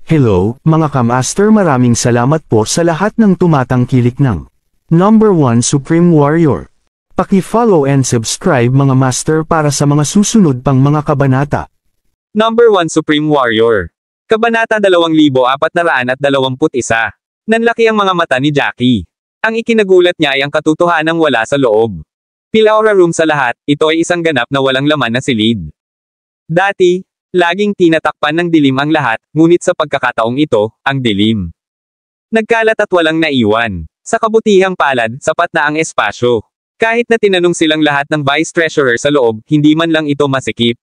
Hello, mga kamaster, maraming salamat po sa lahat ng tumatangkilik ng Number 1 Supreme Warrior. Paki-follow and subscribe mga master para sa mga susunod pang mga kabanata. Number 1 Supreme Warrior. Kabanata 2421. Nanlaki ang mga mata ni Jackie. Ang ikinagulat niya ay ang katotohanang wala sa loob. Pilaura room sa lahat, ito ay isang ganap na walang laman na silid. Dati, laging tinatakpan ng dilim ang lahat, ngunit sa pagkakataong ito, ang dilim nagkalat at walang naiwan. Sa kabutihang palad, sapat na ang espasyo. Kahit na tinanong silang lahat ng Vice Treasurer sa loob, hindi man lang ito masikip.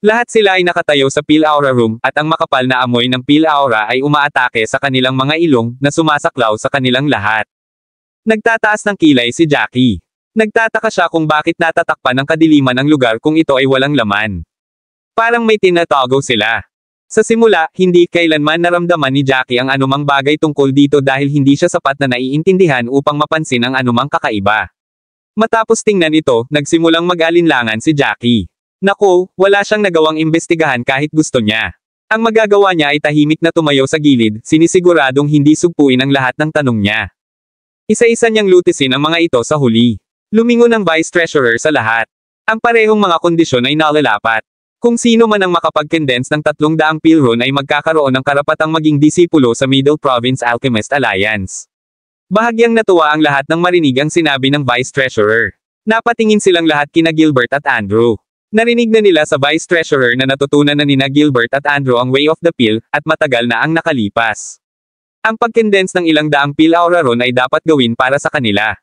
Lahat sila ay nakatayo sa Pilaura room, at ang makapal na amoy ng Pilaura ay umaatake sa kanilang mga ilong, na sumasaklaw sa kanilang lahat. Nagtataas ng kilay si Jackie. Nagtataka siya kung bakit natatakpan ng kadiliman ang lugar kung ito ay walang laman. Parang may tinatago sila. Sa simula, hindi kailanman naramdaman ni Jackie ang anumang bagay tungkol dito dahil hindi siya sapat na naiintindihan upang mapansin ang anumang kakaiba. Matapos tingnan ito, nagsimulang mag-alinlangan si Jackie. Naku, wala siyang nagawang imbestigahan kahit gusto niya. Ang magagawa niya ay tahimik na tumayo sa gilid, sinisiguradong hindi sugpuin ang lahat ng tanong niya. Isa-isa niyang lutisin ang mga ito sa huli. Lumingon ang Vice Treasurer sa lahat. Ang parehong mga kondisyon ay nalalapat. Kung sino man ang makapag-condense ng 300 pilron ay magkakaroon ng karapatang maging disipulo sa Middle Province Alchemist Alliance. Bahagyang natuwa ang lahat nang marinig ang sinabi ng Vice Treasurer. Napatingin silang lahat kina Gilbert at Andrew. Narinig na nila sa Vice Treasurer na natutunan na nina Gilbert at Andrew ang Way of the Pill, at matagal na ang nakalipas. Ang pag-condense ng ilang daang Pilaura ron ay dapat gawin para sa kanila.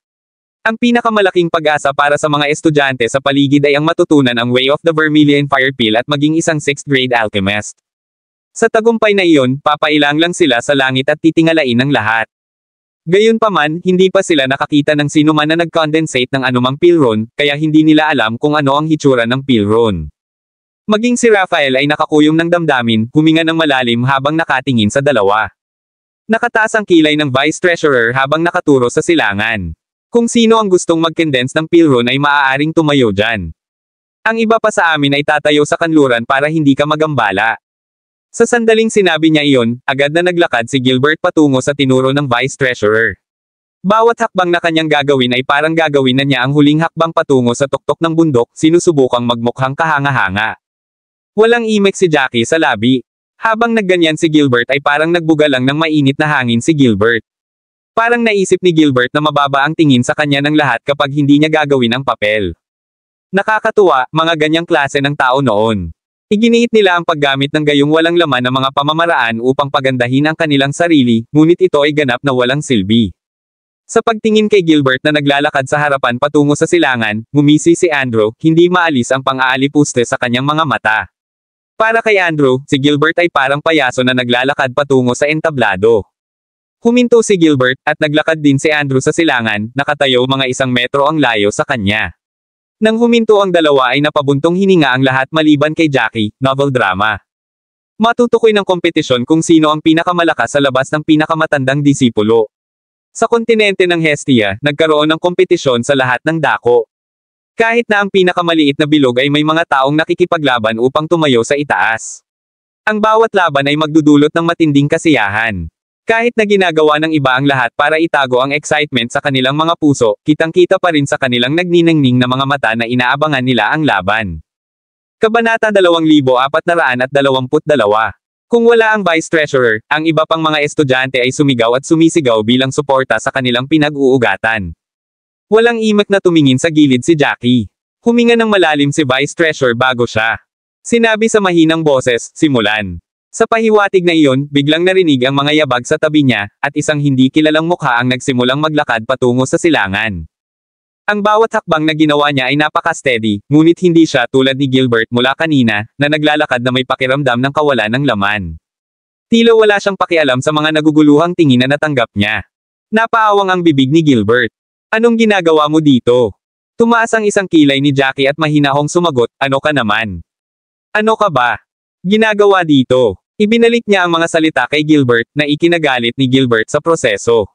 Ang pinakamalaking pag-asa para sa mga estudyante sa paligid ay ang matutunan ang Way of the Vermilion Fire Pill at maging isang 6th grade alchemist. Sa tagumpay na iyon, papailang lang sila sa langit at titingalain ng lahat. Gayunpaman, hindi pa sila nakakita ng sino man na nag-condensate ng anumang pilron, kaya hindi nila alam kung ano ang hitsura ng pilron. Maging si Raphael ay nakakuyom ng damdamin, huminga ng malalim habang nakatingin sa dalawa. Nakataas ang kilay ng Vice Treasurer habang nakaturo sa silangan. Kung sino ang gustong mag-condense ng pilron ay maaaring tumayo dyan. Ang iba pa sa amin ay tatayo sa kanluran para hindi ka magambala. Sa sandaling sinabi niya iyon, agad na naglakad si Gilbert patungo sa tinuro ng Vice Treasurer. Bawat hakbang na kanyang gagawin ay parang gagawin na niya ang huling hakbang patungo sa tuktok ng bundok, sinusubukang magmukhang kahanga-hanga. Walang imek si Jackie sa labi. Habang nagganyan si Gilbert ay parang nagbuga lang ng mainit na hangin si Gilbert. Parang naisip ni Gilbert na mababa ang tingin sa kanya ng lahat kapag hindi niya gagawin ang papel. Nakakatuwa, mga ganyang klase ng tao noon. Iginiit nila ang paggamit ng gayong walang laman na mga pamamaraan upang pagandahin ang kanilang sarili, ngunit ito ay ganap na walang silbi. Sa pagtingin kay Gilbert na naglalakad sa harapan patungo sa silangan, ngumisi si Andrew, hindi maalis ang pang-aalipuste sa kanyang mga mata. Para kay Andrew, si Gilbert ay parang payaso na naglalakad patungo sa entablado. Huminto si Gilbert, at naglakad din si Andrew sa silangan, nakatayo mga 1 metro ang layo sa kanya. Nang huminto ang dalawa ay napabuntong hininga ang lahat maliban kay Jackie, novel drama. Matutukoy ng kompetisyon kung sino ang pinakamalakas sa labas ng pinakamatandang disipulo. Sa kontinente ng Hestia, nagkaroon ng kompetisyon sa lahat ng dako. Kahit na ang pinakamaliit na bilog ay may mga taong nakikipaglaban upang tumayo sa itaas. Ang bawat laban ay magdudulot ng matinding kasiyahan. Kahit na ginagawa ng iba ang lahat para itago ang excitement sa kanilang mga puso, kitang-kita pa rin sa kanilang nagniningning na mga mata na inaabangan nila ang laban. Kabanata 2422. Kung wala ang Vice Treasurer, ang iba pang mga estudyante ay sumigaw at sumisigaw bilang suporta sa kanilang pinag-uugatan. Walang imak na tumingin sa gilid si Jackie. Huminga ng malalim si Vice Treasurer bago siya. Sinabi sa mahinang boses, simulan. Sa pahiwatig na iyon, biglang narinig ang mga yabag sa tabi niya, at isang hindi kilalang mukha ang nagsimulang maglakad patungo sa silangan. Ang bawat hakbang na ginawa niya ay napaka-steady, ngunit hindi siya tulad ni Gilbert mula kanina, na naglalakad na may pakiramdam ng kawalan ng laman. Tila wala siyang pakialam sa mga naguguluhang tingin na natanggap niya. Napaawang ang bibig ni Gilbert. Anong ginagawa mo dito? Tumaas ang isang kilay ni Jackie at mahinahong sumagot, ano ka naman? Ano ka ba ginagawa dito? Ibinalik niya ang mga salita kay Gilbert, na ikinagalit ni Gilbert sa proseso.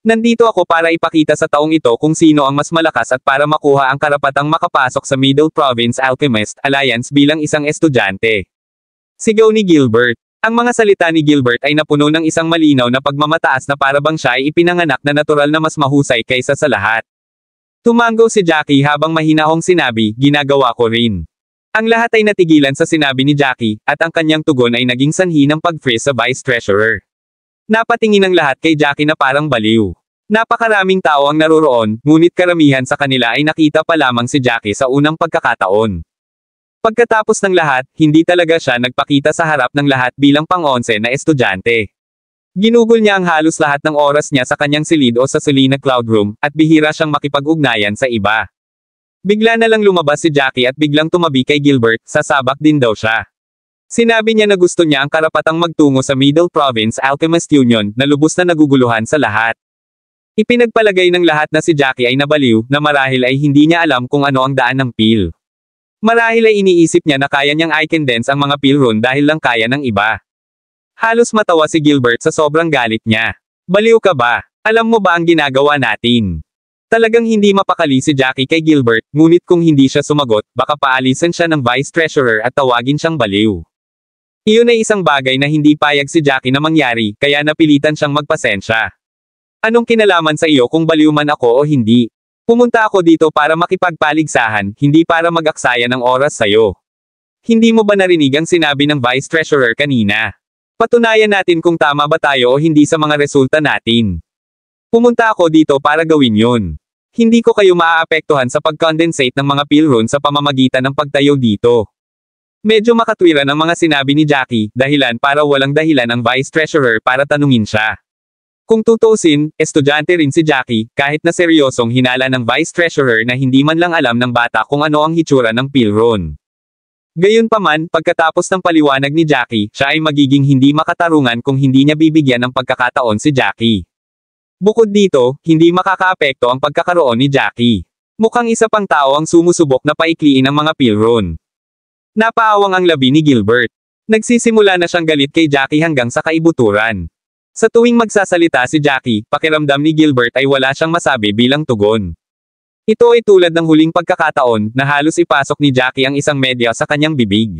Nandito ako para ipakita sa taong ito kung sino ang mas malakas at para makuha ang karapatang makapasok sa Middle Province Alchemist Alliance bilang isang estudyante. Sigaw ni Gilbert. Ang mga salita ni Gilbert ay napuno ng isang malinaw na pagmamataas na parabang siya ay ipinanganak na natural na mas mahusay kaysa sa lahat. Tumango si Jackie habang mahinahong sinabi, ginagawa ko rin. Ang lahat ay natigilan sa sinabi ni Jackie, at ang kanyang tugon ay naging sanhi ng pag-freeze sa Vice Treasurer. Napatingin ang lahat kay Jackie na parang baliw. Napakaraming tao ang naroroon, ngunit karamihan sa kanila ay nakita pa lamang si Jackie sa unang pagkakataon. Pagkatapos ng lahat, hindi talaga siya nagpakita sa harap ng lahat bilang pang-11 na estudyante. Ginugol niya ang halos lahat ng oras niya sa kanyang silid o sa Selena Cloud Room, at bihira siyang makipag-ugnayan sa iba. Bigla na lang lumabas si Jackie at biglang tumabi kay Gilbert, sasabak din daw siya. Sinabi niya na gusto niya ang karapatang magtungo sa Middle Province Alchemist Union, na lubos na naguguluhan sa lahat. Ipinagpalagay ng lahat na si Jackie ay nabaliw, na marahil ay hindi niya alam kung ano ang daan ng pill. Marahil ay iniisip niya na kaya niyang i-condense ang mga pilron dahil lang kaya ng iba. Halos matawa si Gilbert sa sobrang galit niya. Baliw ka ba? Alam mo ba ang ginagawa natin? Talagang hindi mapakali si Jackie kay Gilbert, ngunit kung hindi siya sumagot, baka paalisan siya ng Vice Treasurer at tawagin siyang baliw. Iyon ay isang bagay na hindi payag si Jackie na mangyari, kaya napilitan siyang magpasensya. Anong kinalaman sa iyo kung baliw man ako o hindi? Pumunta ako dito para makipagpaligsahan, hindi para mag-aksaya ng oras sa'yo. Hindi mo ba narinig ang sinabi ng Vice Treasurer kanina? Patunayan natin kung tama ba tayo o hindi sa mga resulta natin. Pumunta ako dito para gawin yun. Hindi ko kayo maaapektuhan sa pag-condensate ng mga pilron sa pamamagitan ng pagtayo dito. Medyo makatwiran ang mga sinabi ni Jackie, dahilan para walang dahilan ang Vice Treasurer para tanungin siya. Kung tutuusin, estudyante rin si Jackie, kahit na seryosong hinala ng Vice Treasurer na hindi man lang alam ng bata kung ano ang hitsura ng pilron. Gayunpaman, pagkatapos ng paliwanag ni Jackie, siya ay magiging hindi makatarungan kung hindi niya bibigyan ng pagkakataon si Jackie. Bukod dito, hindi makakaapekto ang pagkakaroon ni Jackie. Mukhang isa pang tao ang sumusubok na paikliin ang mga pilron. Napaawang ang labi ni Gilbert. Nagsisimula na siyang galit kay Jackie hanggang sa kaibuturan. Sa tuwing magsasalita si Jackie, pakiramdam ni Gilbert ay wala siyang masabi bilang tugon. Ito ay tulad ng huling pagkakataon, na halos ipasok ni Jackie ang isang medya sa kanyang bibig.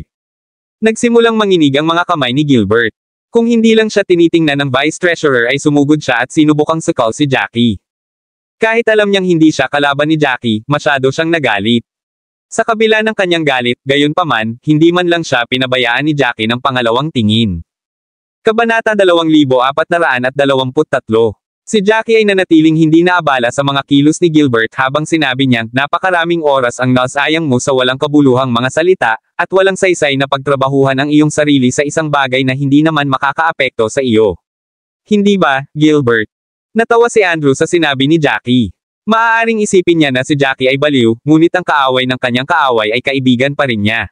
Nagsimulang manginig ang mga kamay ni Gilbert. Kung hindi lang siya tinitingnan ng Vice Treasurer ay sumugod siya at sinubukang sakal si Jackie. Kahit alam niyang hindi siya kalaban ni Jackie, masyado siyang nagalit. Sa kabila ng kanyang galit, gayunpaman, hindi man lang siya pinabayaan ni Jackie ng pangalawang tingin. Kabanata 2423. Si Jackie ay nanatiling hindi naabala sa mga kilos ni Gilbert habang sinabi niyang, napakaraming oras ang nasayang mo sa walang kabuluhang mga salita, at walang saysay na pagtrabahuhan ang iyong sarili sa isang bagay na hindi naman makakaapekto sa iyo. Hindi ba, Gilbert? Natawa si Andrew sa sinabi ni Jackie. Maaaring isipin niya na si Jackie ay baliw, ngunit ang kaaway ng kanyang kaaway ay kaibigan pa rin niya.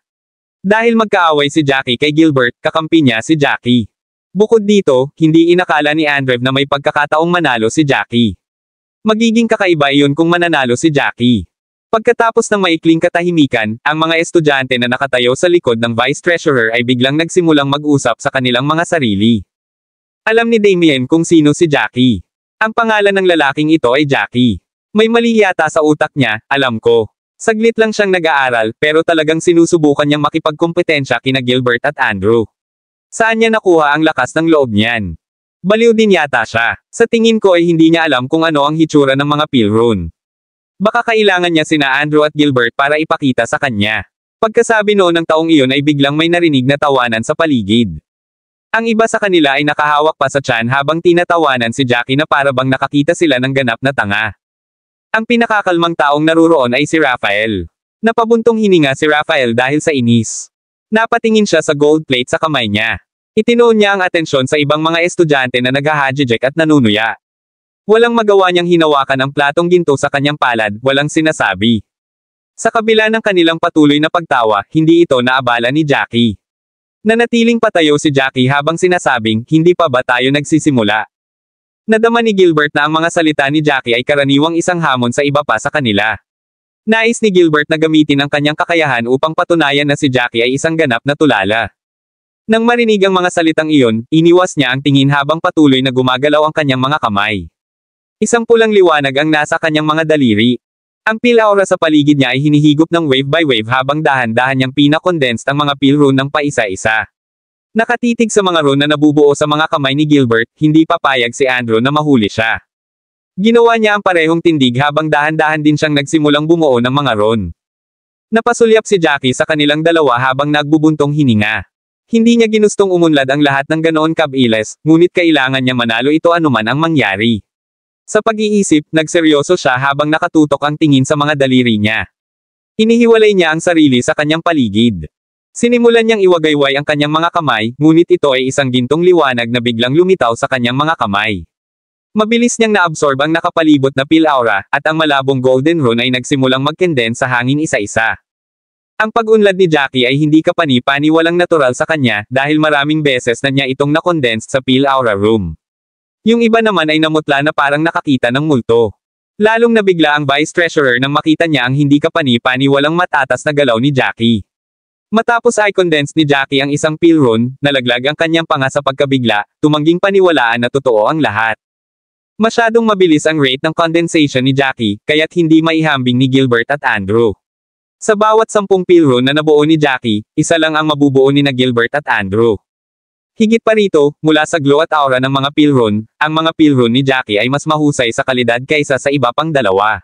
Dahil magkaaway si Jackie kay Gilbert, kakampi niya si Jackie. Bukod dito, hindi inakala ni Andrew na may pagkakataong manalo si Jackie. Magiging kakaiba iyon kung mananalo si Jackie. Pagkatapos ng maikling katahimikan, ang mga estudyante na nakatayo sa likod ng Vice Treasurer ay biglang nagsimulang mag-usap sa kanilang mga sarili. Alam ni Damien kung sino si Jackie. Ang pangalan ng lalaking ito ay Jackie. May mali yata sa utak niya, alam ko. Saglit lang siyang nag-aaral, pero talagang sinusubukan niyang makipagkompetensya kina Gilbert at Andrew. Saan niya nakuha ang lakas ng loob niyan? Baliw din yata siya. Sa tingin ko ay hindi niya alam kung ano ang hitsura ng mga pilron. Baka kailangan niya sina Andrew at Gilbert para ipakita sa kanya. Pagkasabi noon ng taong iyon ay biglang may narinig na tawanan sa paligid. Ang iba sa kanila ay nakahawak pa sa tiyan habang tinatawanan si Jackie na para bang nakakita sila ng ganap na tanga. Ang pinakakalmang taong naruroon ay si Raphael. Napabuntong hininga si Raphael dahil sa inis. Napatingin siya sa gold plate sa kamay niya. Itinoon niya ang atensyon sa ibang mga estudyante na naghahadjijek at nanunuya. Walang magawa niyang hinawakan ang platong ginto sa kanyang palad, walang sinasabi. Sa kabila ng kanilang patuloy na pagtawa, hindi ito naabala ni Jackie. Nanatiling patayo si Jackie habang sinasabing, hindi pa ba tayo nagsisimula? Nadama ni Gilbert na ang mga salita ni Jackie ay karaniwang isang hamon sa iba pa sa kanila. Nais ni Gilbert na gamitin ang kanyang kakayahan upang patunayan na si Jackie ay isang ganap na tulala. Nang marinig ang mga salitang iyon, iniwas niya ang tingin habang patuloy na gumagalaw ang kanyang mga kamay. Isang pulang liwanag ang nasa kanyang mga daliri. Ang pil-aura sa paligid niya ay hinihigop ng wave by wave habang dahan-dahan niyang pinakondensed ang mga pilron ng paisa-isa. Nakatitig sa mga ron na nabubuo sa mga kamay ni Gilbert, hindi papayag si Andrew na mahuli siya. Ginawa niya ang parehong tindig habang dahan-dahan din siyang nagsimulang bumuo ng mga ron. Napasulyap si Jackie sa kanilang dalawa habang nagbubuntong hininga. Hindi niya ginustong umunlad ang lahat ng ganoon kabilis, ngunit kailangan niya manalo ito anuman ang mangyari. Sa pag-iisip, nagseryoso siya habang nakatutok ang tingin sa mga daliri niya. Inihiwalay niya ang sarili sa kanyang paligid. Sinimulan niyang iwagayway ang kanyang mga kamay, ngunit ito ay isang gintong liwanag na biglang lumitaw sa kanyang mga kamay. Mabilis niyang naabsorb ang nakapalibot na pil aura, at ang malabong golden rune ay nagsimulang mag-condense sa hangin isa-isa. Ang pag-unlad ni Jackie ay hindi kapani-paniwalang natural sa kanya, dahil maraming beses na niya itong na-condensed sa pil aura room. Yung iba naman ay namutla na parang nakakita ng multo. Lalong nabigla ang Vice Treasurer nang makita niya ang hindi kapani-paniwalang matatas na galaw ni Jackie. Matapos ay condensed ni Jackie ang isang pil rune, nalaglag ang kanyang panga sa pagkabigla, tumangging paniwalaan na totoo ang lahat. Masyadong mabilis ang rate ng condensation ni Jackie, kaya't hindi maihambing ni Gilbert at Andrew. Sa bawat 10 pil rune na nabuo ni Jackie, isa lang ang mabubuo ni na Gilbert at Andrew. Higit pa rito, mula sa glow at aura ng mga pil rune, ang mga pil rune ni Jackie ay mas mahusay sa kalidad kaysa sa iba pang dalawa.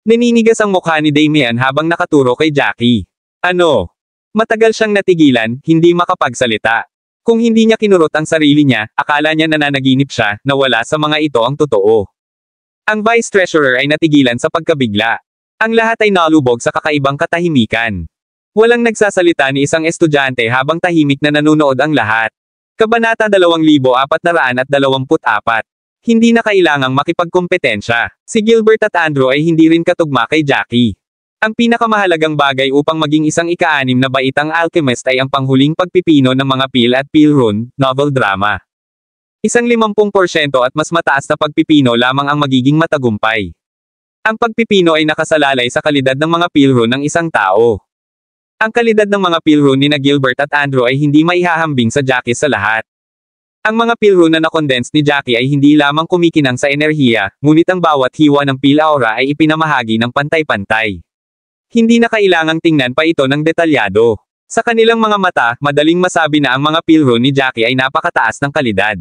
Naninigas ang mukha ni Damian habang nakaturo kay Jackie. Ano? Matagal siyang natigilan, hindi makapagsalita. Kung hindi niya kinurot ang sarili niya, akala niya nananaginip siya, na wala sa mga ito ang totoo. Ang Vice Treasurer ay natigilan sa pagkabigla. Ang lahat ay nalubog sa kakaibang katahimikan. Walang nagsasalita ni isang estudyante habang tahimik na nanunood ang lahat. Kabanata 2424. Hindi na kailangang makipagkompetensya. Si Gilbert at Andrew ay hindi rin katugma kay Jackie. Ang pinakamahalagang bagay upang maging isang ika-6 na baitang alchemist ay ang panghuling pagpipino ng mga pil at pil rune, novel drama. Isang 50% at mas mataas na pagpipino lamang ang magiging matagumpay. Ang pagpipino ay nakasalalay sa kalidad ng mga pil rune ng isang tao. Ang kalidad ng mga pil rune ni na Gilbert at Andrew ay hindi maihahambing sa Jackie sa lahat. Ang mga pil rune na na-condense ni Jackie ay hindi lamang kumikinang sa enerhiya, ngunit ang bawat hiwa ng pil aura ay ipinamahagi ng pantay-pantay. Hindi na kailangang tingnan pa ito ng detalyado. Sa kanilang mga mata, madaling masabi na ang mga pil rune ni Jackie ay napakataas ng kalidad.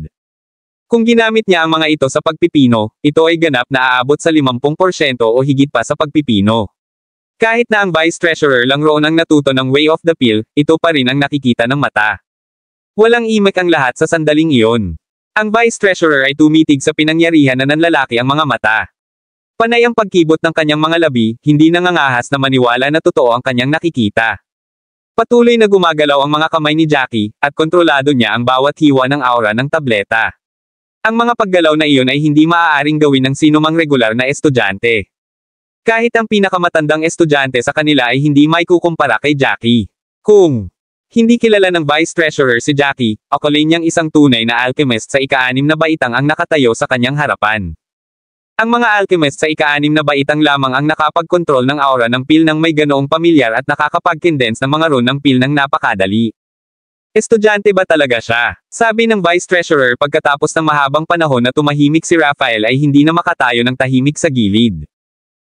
Kung ginamit niya ang mga ito sa pagpipino, ito ay ganap na aabot sa 50% o higit pa sa pagpipino. Kahit na ang Vice Treasurer lang roon ang natuto ng Way of the Pill, ito pa rin ang nakikita ng mata. Walang imek ang lahat sa sandaling iyon. Ang Vice Treasurer ay tumitig sa pinangyarihan na nanlalaki ang mga mata. Panay ang pagkibot ng kanyang mga labi, hindi nangangahas na maniwala na totoo ang kanyang nakikita. Patuloy na gumagalaw ang mga kamay ni Jackie, at kontrolado niya ang bawat hiwa ng aura ng tableta. Ang mga paggalaw na iyon ay hindi maaaring gawin ng sinumang regular na estudyante. Kahit ang pinakamatandang estudyante sa kanila ay hindi maikukumpara kay Jackie. Kung hindi kilala ng Vice Treasurer si Jackie, akulin niyang isang tunay na alchemist sa ika-6 na baitang ang nakatayo sa kanyang harapan. Ang mga alchemist sa ika-6 na baitang lamang ang nakapag-control ng aura ng pil ng may ganoong pamilyar at nakakapag-condense ng mga rune ng pil ng napakadali. Estudyante ba talaga siya? Sabi ng Vice Treasurer pagkatapos ng mahabang panahon na tumahimik si Raphael ay hindi na makatayo ng tahimik sa gilid.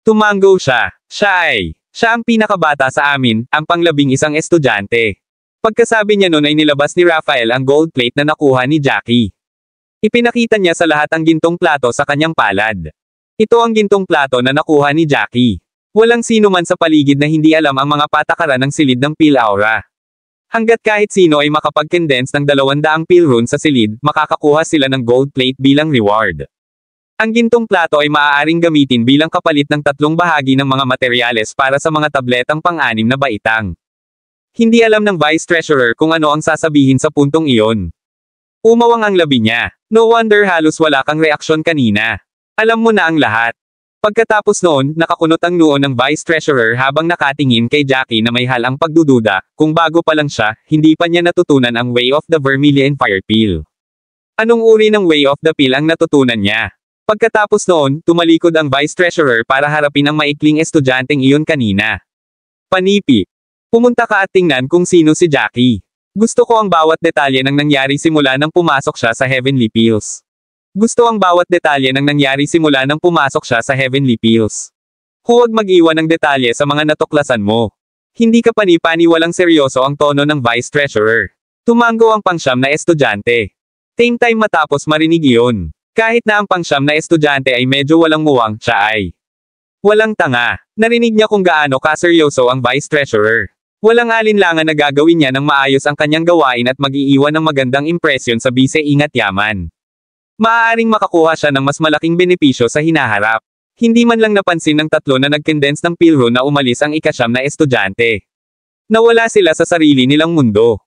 Tumango siya. Siya ang pinakabata sa amin, ang pang-11 estudyante. Pagkasabi niya noon ay nilabas ni Raphael ang gold plate na nakuha ni Jackie. Ipinakita niya sa lahat ang gintong plato sa kanyang palad. Ito ang gintong plato na nakuha ni Jackie. Walang sino man sa paligid na hindi alam ang mga patakaran ng silid ng pil aura. Hanggat kahit sino ay makapag-condense ng 200 pil rune sa silid, makakakuha sila ng gold plate bilang reward. Ang gintong plato ay maaaring gamitin bilang kapalit ng 3 bahagi ng mga materyales para sa mga tabletang pang-6 na baitang. Hindi alam ng Vice Treasurer kung ano ang sasabihin sa puntong iyon. Umawang ang labi niya. No wonder halos wala kang reaksyon kanina. Alam mo na ang lahat. Pagkatapos noon, nakakunot ang noo ng Vice Treasurer habang nakatingin kay Jackie na may halang pagdududa, kung bago pa lang siya, hindi pa niya natutunan ang Way of the Vermilion Fire Pill. Anong uri ng Way of the Pill ang natutunan niya? Pagkatapos noon, tumalikod ang Vice Treasurer para harapin ang maikling estudyanteng iyon kanina. Panipi. Pumunta ka at tingnan kung sino si Jackie. Gusto ko ang bawat detalye ng nangyari simula nang pumasok siya sa Heavenly Pills. Gusto ang bawat detalye ng nangyari simula nang pumasok siya sa Heavenly Pills. Huwag mag-iwan ng detalye sa mga natuklasan mo. Hindi ka pani-paniwalang seryoso ang tono ng Vice Treasurer. Tumango ang pangsyam na estudyante. Same time matapos marinig iyon. Kahit na ang pangsyam na estudyante ay medyo walang muwang, siya ay walang tanga. Narinig niya kung gaano kaseryoso ang Vice Treasurer. Walang alinlangan na gagawin niya ng maayos ang kanyang gawain at mag-iiwan ng magandang impresyon sa bise ingat yaman. Maaaring makakuha siya ng mas malaking benepisyo sa hinaharap. Hindi man lang napansin ng tatlo na nag-condense ng pilro na umalis ang ikasyam na estudyante. Nawala sila sa sarili nilang mundo.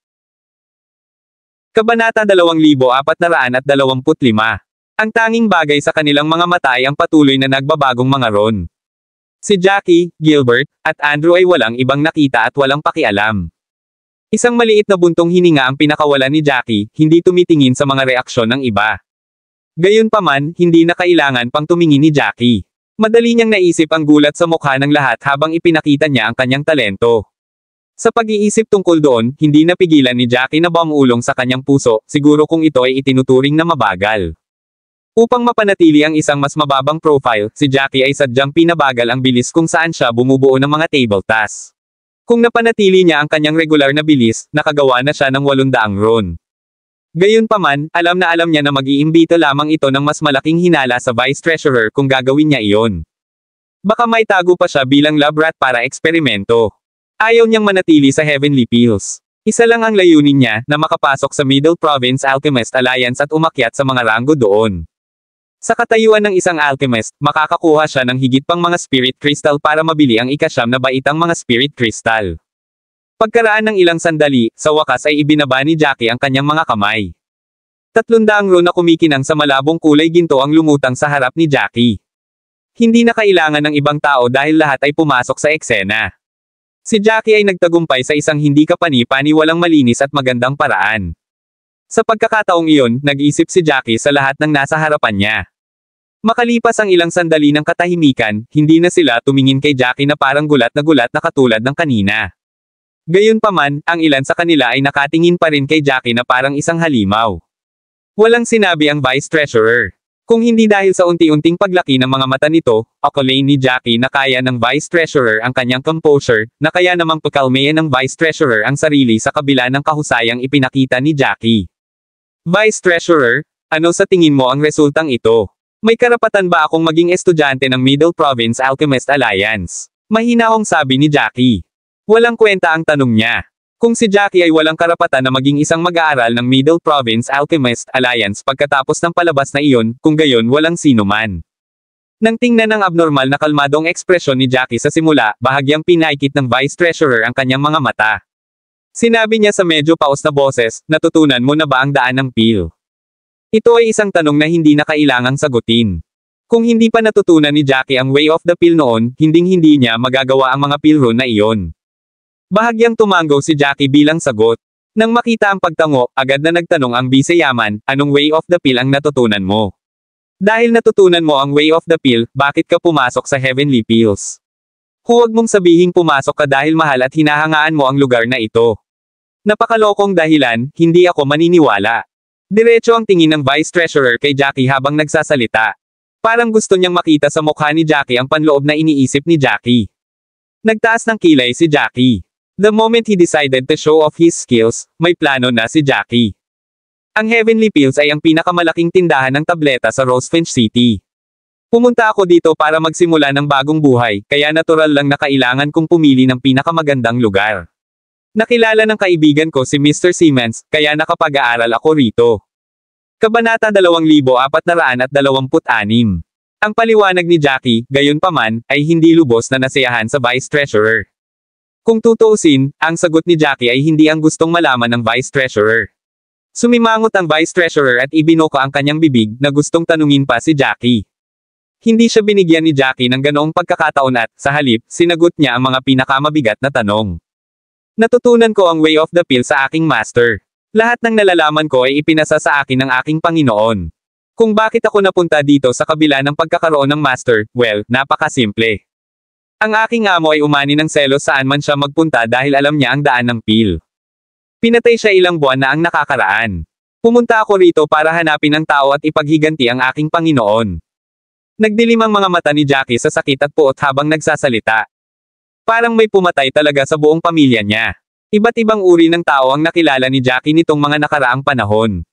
Kabanata 2425. Ang tanging bagay sa kanilang mga mata ay ang patuloy na nagbabagong mga ron. Si Jackie, Gilbert, at Andrew ay walang ibang nakita at walang pakialam. Isang maliit na buntong hininga ang pinakawalan ni Jackie, hindi tumitingin sa mga reaksyon ng iba. Gayunpaman, hindi na kailangan pang tumingin ni Jackie. Madali niyang naisip ang gulat sa mukha ng lahat habang ipinakita niya ang kanyang talento. Sa pag-iisip tungkol doon, hindi napigilan ni Jackie na bumulong sa kanyang puso, siguro kung ito ay itinuturing na mabagal. Upang mapanatili ang isang mas mababang profile, si Jackie ay sadyang pinabagal ang bilis kung saan siya bumubuo ng mga table tasks. Kung napanatili niya ang kanyang regular na bilis, nakagawa na siya ng 800 ron. Gayunpaman, alam niya na mag-iimbito lamang ito ng mas malaking hinala sa Vice Treasurer kung gagawin niya iyon. Baka may tago pa siya bilang lab rat para eksperimento. Ayaw niyang manatili sa Heavenly Pills. Isa lang ang layunin niya, na makapasok sa Middle Province Alchemist Alliance at umakyat sa mga ranggo doon. Sa katayuan ng isang alchemist, makakakuha siya ng higit pang mga spirit crystal para mabili ang ikasyam na baitang mga spirit crystal. Pagkaraan ng ilang sandali, sa wakas ay ibinaba ni Jackie ang kanyang mga kamay. 300 ron na kumikinang sa malabong kulay ginto ang lumutang sa harap ni Jackie. Hindi na kailangan ng ibang tao dahil lahat ay pumasok sa eksena. Si Jackie ay nagtagumpay sa isang hindi kapani-pani walang malinis at magandang paraan. Sa pagkakataong iyon, nag-isip si Jackie sa lahat ng nasa harapan niya. Makalipas ang ilang sandali ng katahimikan, hindi na sila tumingin kay Jackie na parang gulat na katulad ng kanina. Gayunpaman, ang ilan sa kanila ay nakatingin pa rin kay Jackie na parang isang halimaw. Walang sinabi ang Vice Treasurer. Kung hindi dahil sa unti-unting paglaki ng mga mata nito, akalain ni Jackie na kaya ng Vice Treasurer ang kanyang composure, na kaya namang pakalmayan ng Vice Treasurer ang sarili sa kabila ng kahusayang ipinakita ni Jackie. Vice Treasurer, ano sa tingin mo ang resultang ito? May karapatan ba akong maging estudyante ng Middle Province Alchemist Alliance? Mahinahong sabi ni Jackie. Walang kwenta ang tanong niya. Kung si Jackie ay walang karapatan na maging isang mag-aaral ng Middle Province Alchemist Alliance pagkatapos ng palabas na iyon, kung gayon walang sino man. Nang tingnan ng abnormal na kalmadong ekspresyon ni Jackie sa simula, bahagyang pinaikit ng Vice Treasurer ang kanyang mga mata. Sinabi niya sa medyo paos na boses, natutunan mo na ba ang daan ng pil? Ito ay isang tanong na hindi na kailangang sagutin. Kung hindi pa natutunan ni Jackie ang way of the pill noon, hinding-hindi niya magagawa ang mga pilro na iyon. Bahagyang tumango si Jackie bilang sagot. Nang makita ang pagtango, agad na nagtanong ang biseyaman, anong way of the pill ang natutunan mo? Dahil natutunan mo ang way of the pill, bakit ka pumasok sa Heavenly Pills? Huwag mong sabihing pumasok ka dahil mahal at hinahangaan mo ang lugar na ito. Napakalokong dahilan, hindi ako maniniwala. Diretso ang tingin ng Vice Treasurer kay Jackie habang nagsasalita. Parang gusto niyang makita sa mukha ni Jackie ang panloob na iniisip ni Jackie. Nagtaas ng kilay si Jackie. The moment he decided to show off his skills, may plano na si Jackie. Ang Heavenly Pills ay ang pinakamalaking tindahan ng tableta sa Rosefinch City. Pumunta ako dito para magsimula ng bagong buhay, kaya natural lang na kailangan kong pumili ng pinakamagandang lugar. Nakilala ng kaibigan ko si Mr. Siemens, kaya nakapag-aaral ako rito. Kabanata 2426. Ang paliwanag ni Jackie, gayunpaman, ay hindi lubos na nasiyahan sa Vice Treasurer. Kung tutuusin, ang sagot ni Jackie ay hindi ang gustong malaman ng Vice Treasurer. Sumimangot ang Vice Treasurer at ibinuka ang kanyang bibig na gustong tanungin pa si Jackie. Hindi siya binigyan ni Jackie ng ganoong pagkakataon at, sa halip, sinagot niya ang mga pinakamabigat na tanong. Natutunan ko ang way of the pill sa aking master. Lahat ng nalalaman ko ay ipinasa sa akin ng aking Panginoon. Kung bakit ako napunta dito sa kabila ng pagkakaroon ng master, well, napakasimple. Ang aking amo ay umani ng selos saan man siya magpunta dahil alam niya ang daan ng pill. Pinatay siya ilang buwan na ang nakakaraan. Pumunta ako rito para hanapin ang tao at ipaghiganti ang aking Panginoon. Nagdilim ang mga mata ni Jackie sa sakit at puot habang nagsasalita. Parang may pumatay talaga sa buong pamilya niya. Iba't ibang uri ng tao ang nakilala ni Jackie nitong mga nakaraang panahon.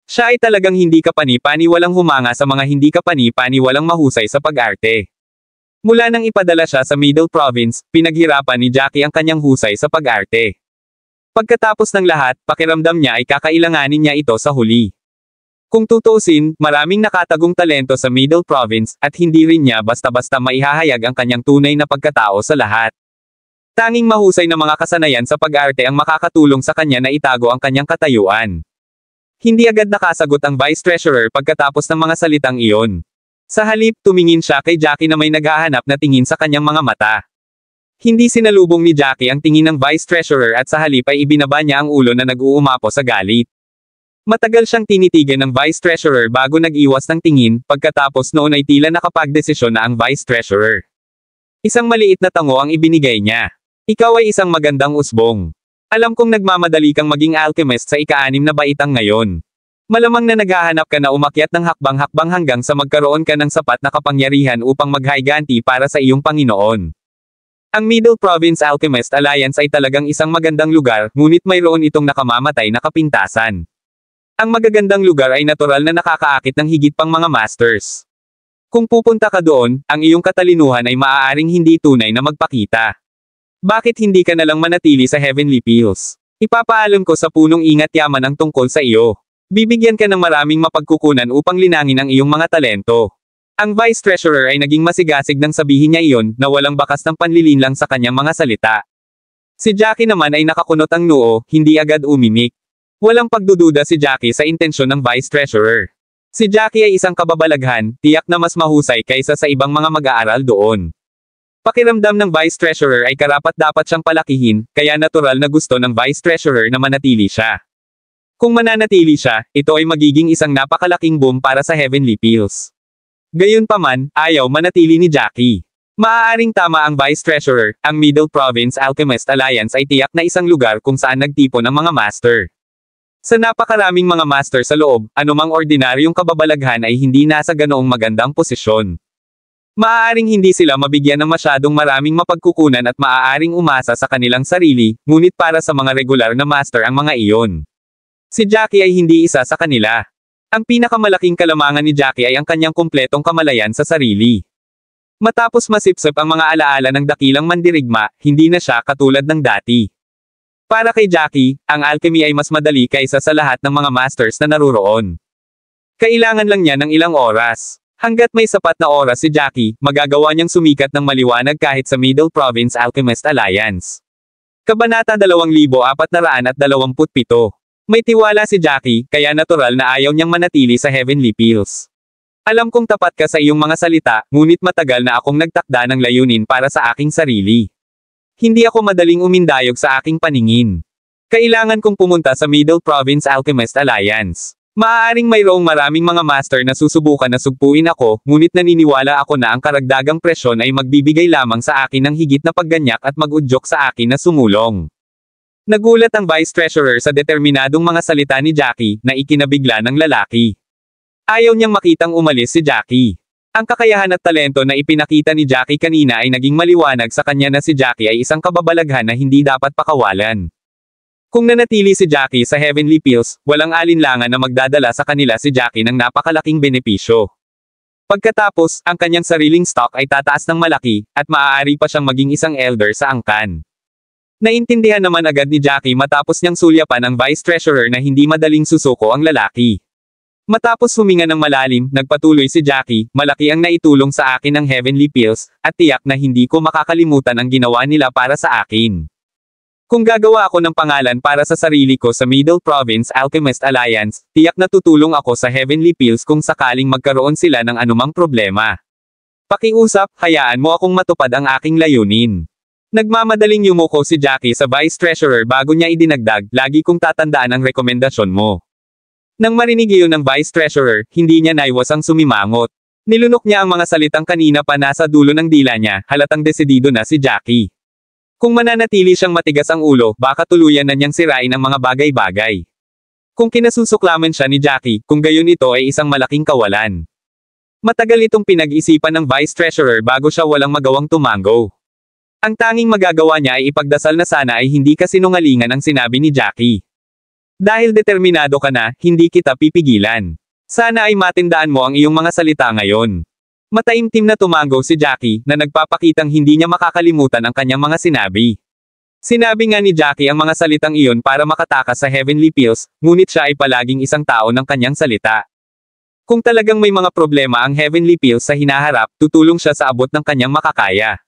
Siya ay talagang hindi kapani-paniwalang humanga sa mga hindi kapani-paniwalang mahusay sa pag-arte. Mula nang ipadala siya sa Middle Province, pinaghirapan ni Jackie ang kanyang husay sa pag-arte. Pagkatapos ng lahat, pakiramdam niya ay kakailanganin niya ito sa huli. Kung tutuusin, maraming nakatagong talento sa Middle Province, at hindi rin niya basta-basta maihahayag ang kanyang tunay na pagkatao sa lahat. Tanging mahusay na mga kasanayan sa pag-arte ang makakatulong sa kanya na itago ang kanyang katayuan. Hindi agad nakasagot ang Vice Treasurer pagkatapos ng mga salitang iyon. Sa halip, tumingin siya kay Jackie na may naghahanap na tingin sa kanyang mga mata. Hindi sinalubong ni Jackie ang tingin ng Vice Treasurer at sa halip ay ibinaba niya ang ulo na nag-uumapo sa galit. Matagal siyang tinitigan ng Vice Treasurer bago nag-iwas ng tingin, pagkatapos noon ay tila nakapagdesisyon na ang Vice Treasurer. Isang maliit na tango ang ibinigay niya. Ikaw ay isang magandang usbong. Alam kong nagmamadali kang maging alchemist sa ika-6 na baitang ngayon. Malamang na naghahanap ka na umakyat ng hakbang-hakbang hanggang sa magkaroon ka ng sapat na kapangyarihan upang maghayganti para sa iyong Panginoon. Ang Middle Province Alchemist Alliance ay talagang isang magandang lugar, ngunit mayroon itong nakamamatay na kapintasan. Ang magagandang lugar ay natural na nakakaakit ng higit pang mga masters. Kung pupunta ka doon, ang iyong katalinuhan ay maaaring hindi tunay na magpakita. Bakit hindi ka nalang manatili sa Heavenly Pills? Ipapaalam ko sa punong ingat yaman ang tungkol sa iyo. Bibigyan ka ng maraming mapagkukunan upang linangin ang iyong mga talento. Ang Vice Treasurer ay naging masigasig nang sabihin niya iyon, na walang bakas ng panlilinlang sa kanyang mga salita. Si Jackie naman ay nakakunot ang noo, hindi agad umimik. Walang pagdududa si Jackie sa intensyon ng Vice Treasurer. Si Jackie ay isang kababalaghan, tiyak na mas mahusay kaysa sa ibang mga mag-aaral doon. Pakiramdam ng Vice Treasurer ay karapat-dapat siyang palakihin, kaya natural na gusto ng Vice Treasurer na manatili siya. Kung mananatili siya, ito ay magiging isang napakalaking boom para sa Heavenly Pills. Gayunpaman, ayaw manatili ni Jackie. Maaaring tama ang Vice Treasurer, ang Middle Province Alchemist Alliance ay tiyak na isang lugar kung saan nagtipon ang mga master. Sa napakaraming mga master sa loob, anumang ordinaryong kababalaghan ay hindi nasa ganoong magandang posisyon. Maaaring hindi sila mabigyan ng masyadong maraming mapagkukunan at maaaring umasa sa kanilang sarili, ngunit para sa mga regular na master ang mga iyon. Si Jackie ay hindi isa sa kanila. Ang pinakamalaking kalamangan ni Jackie ay ang kanyang kumpletong kamalayan sa sarili. Matapos masipsip ang mga alaala ng dakilang mandirigma, hindi na siya katulad ng dati. Para kay Jackie, ang alchemy ay mas madali kaysa sa lahat ng mga masters na naruroon. Kailangan lang niya ng ilang oras. Hanggat may sapat na oras si Jackie, magagawa niyang sumikat ng maliwanag kahit sa Middle Province Alchemist Alliance. Kabanata 2427. May tiwala si Jackie, kaya natural na ayaw niyang manatili sa Heavenly Pills. Alam kong tapat ka sa iyong mga salita, ngunit matagal na akong nagtakda ng layunin para sa aking sarili. Hindi ako madaling umindayog sa aking paningin. Kailangan kong pumunta sa Middle Province Alchemist Alliance. Maaaring mayroong maraming mga master na susubukan na sugpuin ako, ngunit naniniwala ako na ang karagdagang presyon ay magbibigay lamang sa akin ng higit na pagganyak at mag-udyok sa akin na sumulong. Nagulat ang Vice Treasurer sa determinadong mga salita ni Jackie, na ikinabigla ng lalaki. Ayaw niyang makitang umalis si Jackie. Ang kakayahan at talento na ipinakita ni Jackie kanina ay naging maliwanag sa kanya na si Jackie ay isang kababalaghan na hindi dapat pakawalan. Kung nanatili si Jackie sa Heavenly Pills, walang alinlangan na magdadala sa kanila si Jackie ng napakalaking benepisyo. Pagkatapos, ang kanyang sariling stock ay tataas ng malaki, at maaari pa siyang maging isang elder sa angkan. Naintindihan naman agad ni Jackie matapos niyang sulyapan ang Vice Treasurer na hindi madaling susuko ang lalaki. Matapos huminga ng malalim, nagpatuloy si Jackie, malaki ang naitulong sa akin ng Heavenly Pills, at tiyak na hindi ko makakalimutan ang ginawa nila para sa akin. Kung gagawa ako ng pangalan para sa sarili ko sa Middle Province Alchemist Alliance, tiyak na tutulong ako sa Heavenly Pills kung sakaling magkaroon sila ng anumang problema. Pakiusap, hayaan mo akong matupad ang aking layunin. Nagmamadaling yumuko si Jackie sa Vice Treasurer bago niya idinagdag, lagi kong tatandaan ang rekomendasyon mo. Nang marinig iyon ng Vice Treasurer, hindi niya naiwasang sumimangot. Nilunok niya ang mga salitang kanina pa nasa dulo ng dila niya, halatang desidido na si Jackie. Kung mananatili siyang matigas ang ulo, baka tuluyan na niyang sirain ang mga bagay-bagay. Kung kinasusuklaman siya ni Jackie, kung gayon ito ay isang malaking kawalan. Matagal itong pinag-isipan ng Vice Treasurer bago siya walang magawang tumango. Ang tanging magagawa niya ay ipagdasal na sana ay hindi kasinungalingan ang sinabi ni Jackie. Dahil determinado ka na, hindi kita pipigilan. Sana ay matindaan mo ang iyong mga salita ngayon. Mataimtim na tumango si Jackie, na nagpapakitang hindi niya makakalimutan ang kanyang mga sinabi. Sinabi nga ni Jackie ang mga salitang iyon para makatakas sa Heavenly Pills, ngunit siya ay palaging isang tao ng kanyang salita. Kung talagang may mga problema ang Heavenly Pills sa hinaharap, tutulong siya sa abot ng kanyang makakaya.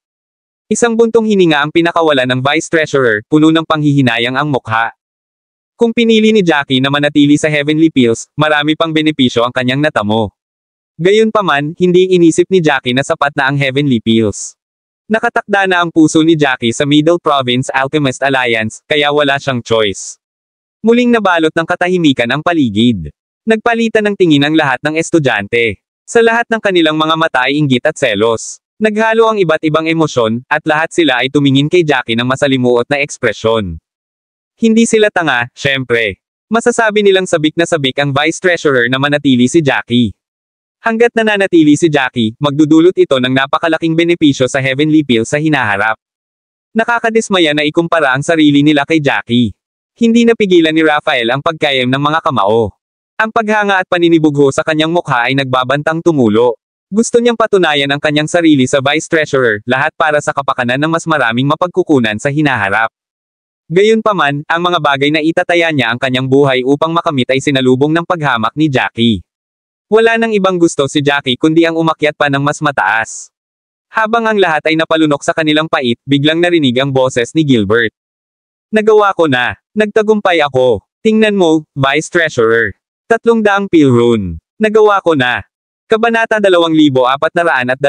Isang buntong hininga ang pinakawalan ng Vice Treasurer, puno ng panghihinayang ang mukha. Kung pinili ni Jackie na manatili sa Heavenly Pills, marami pang benepisyo ang kanyang natamo. Gayunpaman, hindi inisip ni Jackie na sapat na ang Heavenly Pills. Nakatakda na ang puso ni Jackie sa Middle Province Alchemist Alliance, kaya wala siyang choice. Muling nabalot ng katahimikan ang paligid. Nagpalitan ng tingin ang lahat ng estudyante. Sa lahat ng kanilang mga mata ay inggit at selos. Naghalo ang iba't ibang emosyon, at lahat sila ay tumingin kay Jackie ng masalimuot na ekspresyon. Hindi sila tanga, syempre. Masasabi nilang sabik na sabik ang Vice Treasurer na manatili si Jackie. Hanggat nananatili si Jackie, magdudulot ito ng napakalaking benepisyo sa Heavenly Pills sa hinaharap. Nakakadismaya na ikumpara ang sarili nila kay Jackie. Hindi napigilan ni Raphael ang pagkayam ng mga kamao. Ang paghanga at paninibugho sa kanyang mukha ay nagbabantang tumulo. Gusto niyang patunayan ang kanyang sarili sa Vice Treasurer, lahat para sa kapakanan ng mas maraming mapagkukunan sa hinaharap. Gayunpaman, ang mga bagay na itataya niya ang kanyang buhay upang makamit ay sinalubong ng paghamak ni Jackie. Wala nang ibang gusto si Jackie kundi ang umakyat pa ng mas mataas. Habang ang lahat ay napalunok sa kanilang pait, biglang narinig ang boses ni Gilbert. Nagawa ko na. Nagtagumpay ako. Tingnan mo, Vice Treasurer. 300 pilrun. Nagawa ko na. Kabanata 2428.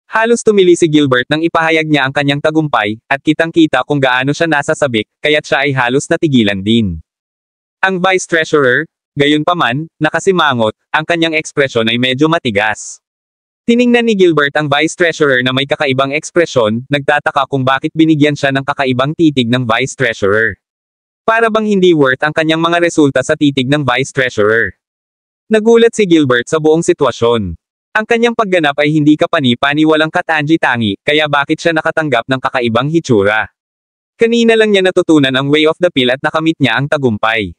Halos tumili si Gilbert nang ipahayag niya ang kanyang tagumpay, at kitang-kita kung gaano siya nasasabik, kaya't siya ay halos natigilan din. Ang Vice Treasurer, gayunpaman, nakasimangot, ang kanyang ekspresyon ay medyo matigas. Tiningnan ni Gilbert ang Vice Treasurer na may kakaibang ekspresyon, nagtataka kung bakit binigyan siya ng kakaibang titig ng Vice Treasurer. Para bang hindi worth ang kanyang mga resulta sa titig ng Vice Treasurer. Nagulat si Gilbert sa buong sitwasyon. Ang kanyang pagganap ay hindi kapani-pani walang katangi-tangi, kaya bakit siya nakatanggap ng kakaibang hitsura? Kanina lang niya natutunan ang way of the pill at nakamit niya ang tagumpay.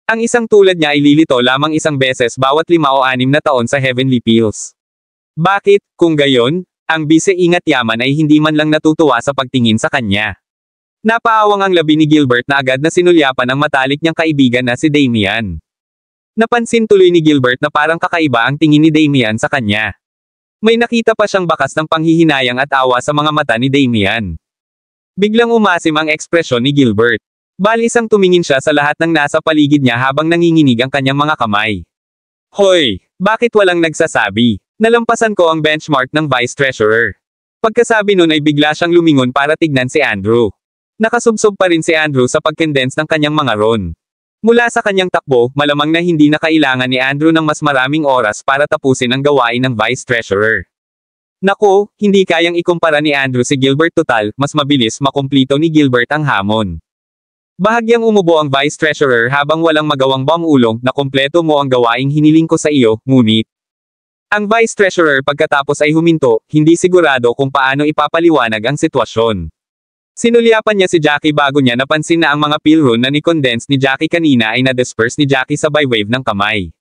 Ang isang tulad niya ay lilito lamang isang beses bawat 5 o 6 na taon sa Heavenly Pills. Bakit, kung gayon, ang bise ingat yaman ay hindi man lang natutuwa sa pagtingin sa kanya? Napaawang ang labi ni Gilbert na agad na sinulyapan ang matalik niyang kaibigan na si Damian. Napansin tuloy ni Gilbert na parang kakaiba ang tingin ni Damian sa kanya. May nakita pa siyang bakas ng panghihinayang at awa sa mga mata ni Damian. Biglang umasim ang ekspresyon ni Gilbert. Balisang tumingin siya sa lahat ng nasa paligid niya habang nanginginig ang kanyang mga kamay. Hoy! Bakit walang nagsasabi? Nalampasan ko ang benchmark ng Vice Treasurer. Pagkasabi nun ay bigla siyang lumingon para tignan si Andrew. Nakasubsob pa rin si Andrew sa pag-condense ng kanyang mga ron. Mula sa kanyang takbo, malamang na hindi na kailangan ni Andrew ng mas maraming oras para tapusin ang gawain ng Vice Treasurer. Naku, hindi kayang ikumpara ni Andrew si Gilbert total, mas mabilis makumplito ni Gilbert ang hamon. Bahagyang umubo ang Vice Treasurer habang walang magawang bamulong na kumpleto mo ang gawaing hiniling ko sa iyo, ngunit. Ang Vice Treasurer pagkatapos ay huminto, hindi sigurado kung paano ipapaliwanag ang sitwasyon. Sinulyapan niya si Jackie bago niya napansin na ang mga pilrun na ni-condense ni Jackie kanina ay na-disperse ni Jackie sabay wave ng kamay.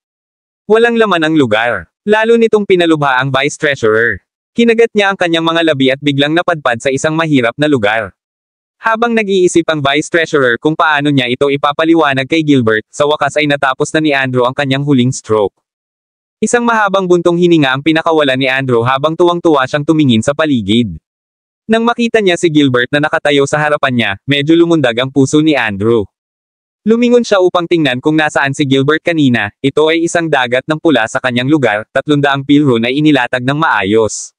Walang laman ang lugar. Lalo nitong pinalubha ang Vice Treasurer. Kinagat niya ang kanyang mga labi at biglang napadpad sa isang mahirap na lugar. Habang nag-iisip ang Vice Treasurer kung paano niya ito ipapaliwanag kay Gilbert, sa wakas ay natapos na ni Andrew ang kanyang huling stroke. Isang mahabang buntong hininga ang pinakawala ni Andrew habang tuwang-tuwa siyang tumingin sa paligid. Nang makita niya si Gilbert na nakatayo sa harapan niya, medyo lumundag ang puso ni Andrew. Lumingon siya upang tingnan kung nasaan si Gilbert kanina, ito ay isang dagat ng pula sa kanyang lugar, 300 pilrun ay inilatag ng maayos.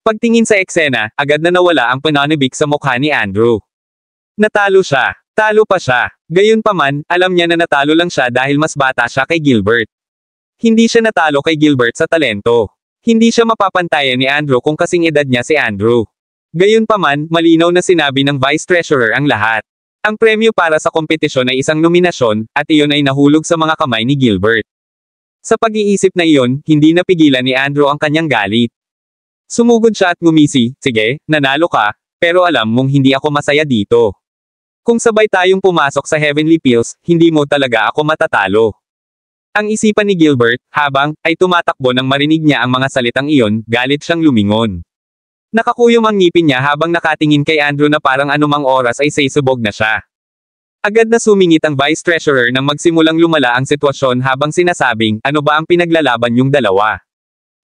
Pagtingin sa eksena, agad na nawala ang pananibik sa mukha ni Andrew. Natalo siya. Talo pa siya. Gayunpaman, alam niya na natalo lang siya dahil mas bata siya kay Gilbert. Hindi siya natalo kay Gilbert sa talento. Hindi siya mapapantayan ni Andrew kung kasing edad niya si Andrew. Gayunpaman, malinaw na sinabi ng Vice Treasurer ang lahat. Ang premyo para sa kompetisyon ay isang nominasyon, at iyon ay nahulog sa mga kamay ni Gilbert. Sa pag-iisip na iyon, hindi napigilan ni Andrew ang kanyang galit. Sumugod siya at ngumisi, sige, nanalo ka, pero alam mong hindi ako masaya dito. Kung sabay tayong pumasok sa Heavenly Pills, hindi mo talaga ako matatalo. Ang isipan ni Gilbert, habang ay tumatakbo nang marinig niya ang mga salitang iyon, galit siyang lumingon. Nakakuyom ang ngipin niya habang nakatingin kay Andrew na parang anumang oras ay sisubog na siya. Agad na sumingit ang Vice Treasurer nang magsimulang lumala ang sitwasyon habang sinasabing, ano ba ang pinaglalaban yung dalawa?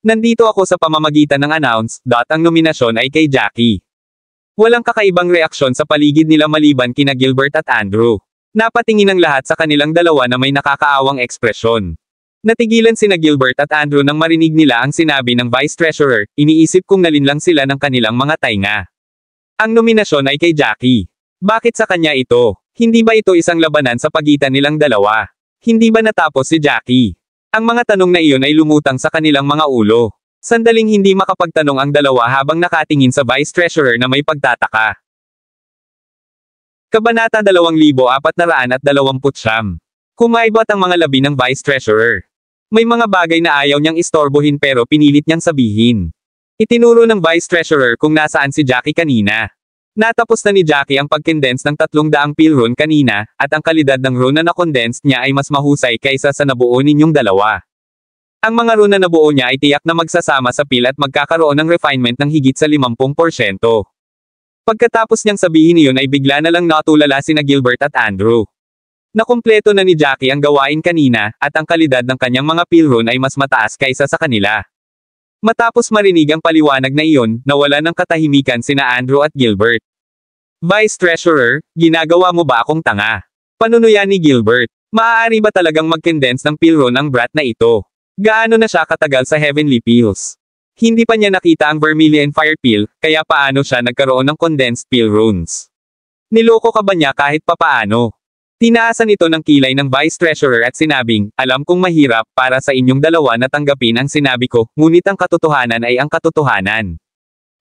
Nandito ako sa pamamagitan ng announce, ang nominasyon ay kay Jackie. Walang kakaibang reaksyon sa paligid nila maliban kina Gilbert at Andrew. Napatingin ang lahat sa kanilang dalawa na may nakakaawang ekspresyon. Natigilan sina Gilbert at Andrew nang marinig nila ang sinabi ng Vice Treasurer, iniisip kung nalinlang sila ng kanilang mga tainga. Ang nominasyon ay kay Jackie. Bakit sa kanya ito? Hindi ba ito isang labanan sa pagitan nilang dalawa? Hindi ba natapos si Jackie? Ang mga tanong na iyon ay lumutang sa kanilang mga ulo. Sandaling hindi makapagtanong ang dalawa habang nakatingin sa Vice Treasurer na may pagtataka. Kabanata 2429. Kumaibot ang mga labi ng Vice Treasurer. May mga bagay na ayaw niyang istorbohin pero pinilit niyang sabihin. Itinuro ng Vice Treasurer kung nasaan si Jackie kanina. Natapos na ni Jackie ang pag-condense ng 300 pill rune kanina, at ang kalidad ng rune na na-condense niya ay mas mahusay kaysa sa nabuo ninyong dalawa. Ang mga rune na nabuo niya ay tiyak na magsasama sa pill at magkakaroon ng refinement ng higit sa 50%. Pagkatapos niyang sabihin iyon ay bigla na lang natulala sina Gilbert at Andrew. Nakumpleto na ni Jackie ang gawain kanina, at ang kalidad ng kanyang mga pill rune ay mas mataas kaysa sa kanila. Matapos marinig ang paliwanag na iyon, nawala ng katahimikan sina Andrew at Gilbert. Vice Treasurer, ginagawa mo ba akong tanga? Panunuyan ni Gilbert. Maaari ba talagang mag-condense ng pill rune ang brat na ito? Gaano na siya katagal sa Heavenly Pills? Hindi pa niya nakita ang Vermilion Fire Pill, kaya paano siya nagkaroon ng condensed pill runes? Niloko ka ba niya kahit papaano? Tinaasan ito ng kilay ng Vice Treasurer at sinabing, alam kong mahirap para sa inyong dalawa na tanggapin ang sinabi ko, ngunit ang katotohanan ay ang katotohanan.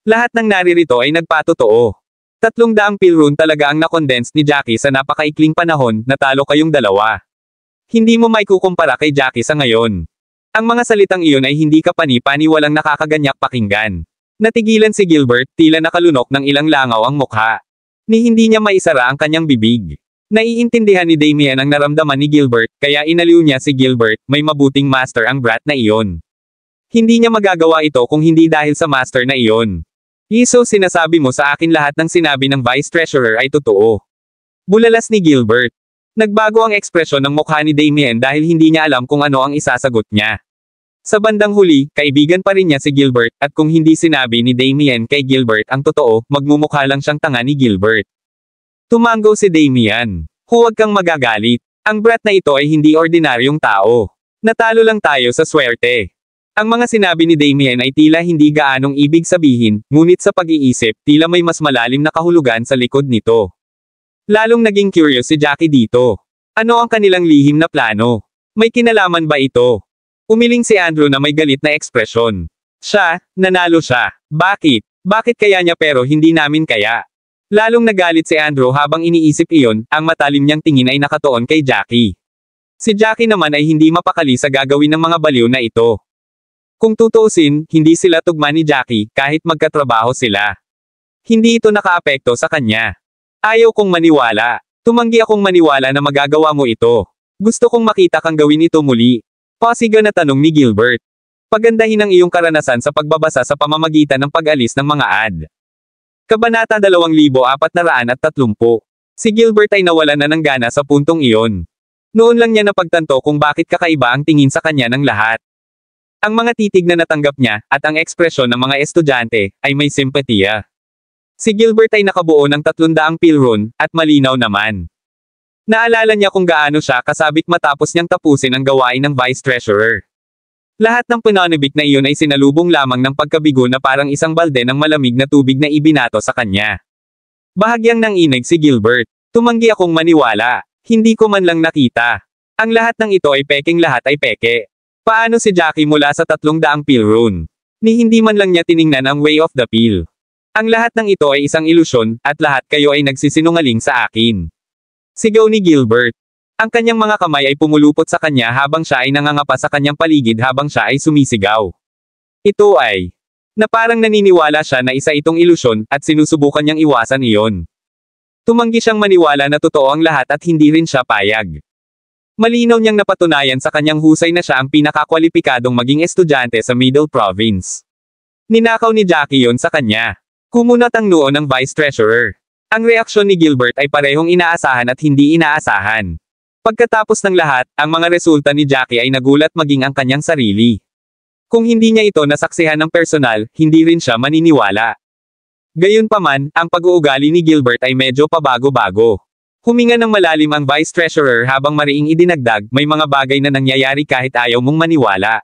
Lahat ng naririto ay nagpatotoo. 300 pill rune talaga ang na-condense ni Jackie sa napakaikling panahon, natalo kayong dalawa. Hindi mo may kukumpara kay Jackie sa ngayon. Ang mga salitang iyon ay hindi kapani-pani walang nakakaganyak pakinggan. Natigilan si Gilbert, tila nakalunok ng ilang langaw ang mukha. Ni hindi niya maisara ang kanyang bibig. Naiintindihan ni Damien ang naramdaman ni Gilbert, kaya inaliw niya si Gilbert, may mabuting master ang brat na iyon. Hindi niya magagawa ito kung hindi dahil sa master na iyon. So sinasabi mo sa akin lahat ng sinabi ng Vice Treasurer ay totoo. Bulalas ni Gilbert. Nagbago ang ekspresyon ng mukha ni Damien dahil hindi niya alam kung ano ang isasagot niya. Sa bandang huli, kaibigan pa rin niya si Gilbert, at kung hindi sinabi ni Damien kay Gilbert ang totoo, magmumukha lang siyang tanga ni Gilbert. Tumango si Damien. Huwag kang magagalit. Ang brat na ito ay hindi ordinaryong tao. Natalo lang tayo sa swerte. Ang mga sinabi ni Damien ay tila hindi gaanong ibig sabihin, ngunit sa pag-iisip, tila may mas malalim na kahulugan sa likod nito. Lalong naging curious si Jackie dito. Ano ang kanilang lihim na plano? May kinalaman ba ito? Umiling si Andrew na may galit na ekspresyon. Siya, nanalo siya. Bakit? Bakit kaya niya pero hindi namin kaya? Lalong nagalit si Andrew habang iniisip iyon, ang matalim niyang tingin ay nakatuon kay Jackie. Si Jackie naman ay hindi mapakali sa gagawin ng mga baliw na ito. Kung tutuusin, hindi sila tugma ni Jackie, kahit magkatrabaho sila. Hindi ito nakaapekto sa kanya. Ayaw kong maniwala. Tumanggi akong maniwala na magagawa mo ito. Gusto kong makita kang gawin ito muli. Pasiga na tanong ni Gilbert. Pagandahin ang iyong karanasan sa pagbabasa sa pamamagitan ng pag-alis ng mga ad. Kabanata 2430. Si Gilbert ay nawalan na ng gana sa puntong iyon. Noon lang niya napagtanto kung bakit kakaiba ang tingin sa kanya ng lahat. Ang mga titig na natanggap niya, at ang ekspresyon ng mga estudyante, ay may simpatiya. Si Gilbert ay nakabuo ng 300 pill rune, at malinaw naman. Naalala niya kung gaano siya kasabik matapos niyang tapusin ang gawain ng Vice Treasurer. Lahat ng pananabik na iyon ay sinalubong lamang ng pagkabigo na parang isang balde ng malamig na tubig na ibinato sa kanya. Bahagyang nanginig si Gilbert. Tumanggi akong maniwala. Hindi ko man lang nakita. Ang lahat ng ito ay peking lahat ay peke. Paano si Jackie mula sa 300 pill rune? Ni hindi man lang niya tiningnan ang way of the pill. Ang lahat ng ito ay isang ilusyon, at lahat kayo ay nagsisinungaling sa akin. Sigaw ni Gilbert. Ang kanyang mga kamay ay pumulupot sa kanya habang siya ay nangangapa sa kanyang paligid habang siya ay sumisigaw. Ito ay Na parang naniniwala siya na isa itong ilusyon, at sinusubukan niyang iwasan iyon. Tumanggi siyang maniwala na totoo ang lahat at hindi rin siya payag. Malinaw niyang napatunayan sa kanyang husay na siya ang pinakakwalipikadong maging estudyante sa Middle Province. Ninakaw ni Jackie yon sa kanya. Kumunat ang noo ng Vice Treasurer. Ang reaksyon ni Gilbert ay parehong inaasahan at hindi inaasahan. Pagkatapos ng lahat, ang mga resulta ni Jackie ay nagulat maging ang kanyang sarili. Kung hindi niya ito nasaksihan ng personal, hindi rin siya maniniwala. Gayunpaman, ang pag-uugali ni Gilbert ay medyo pabago-bago. Huminga ng malalim ang Vice Treasurer habang mariing idinagdag, may mga bagay na nangyayari kahit ayaw mong maniwala.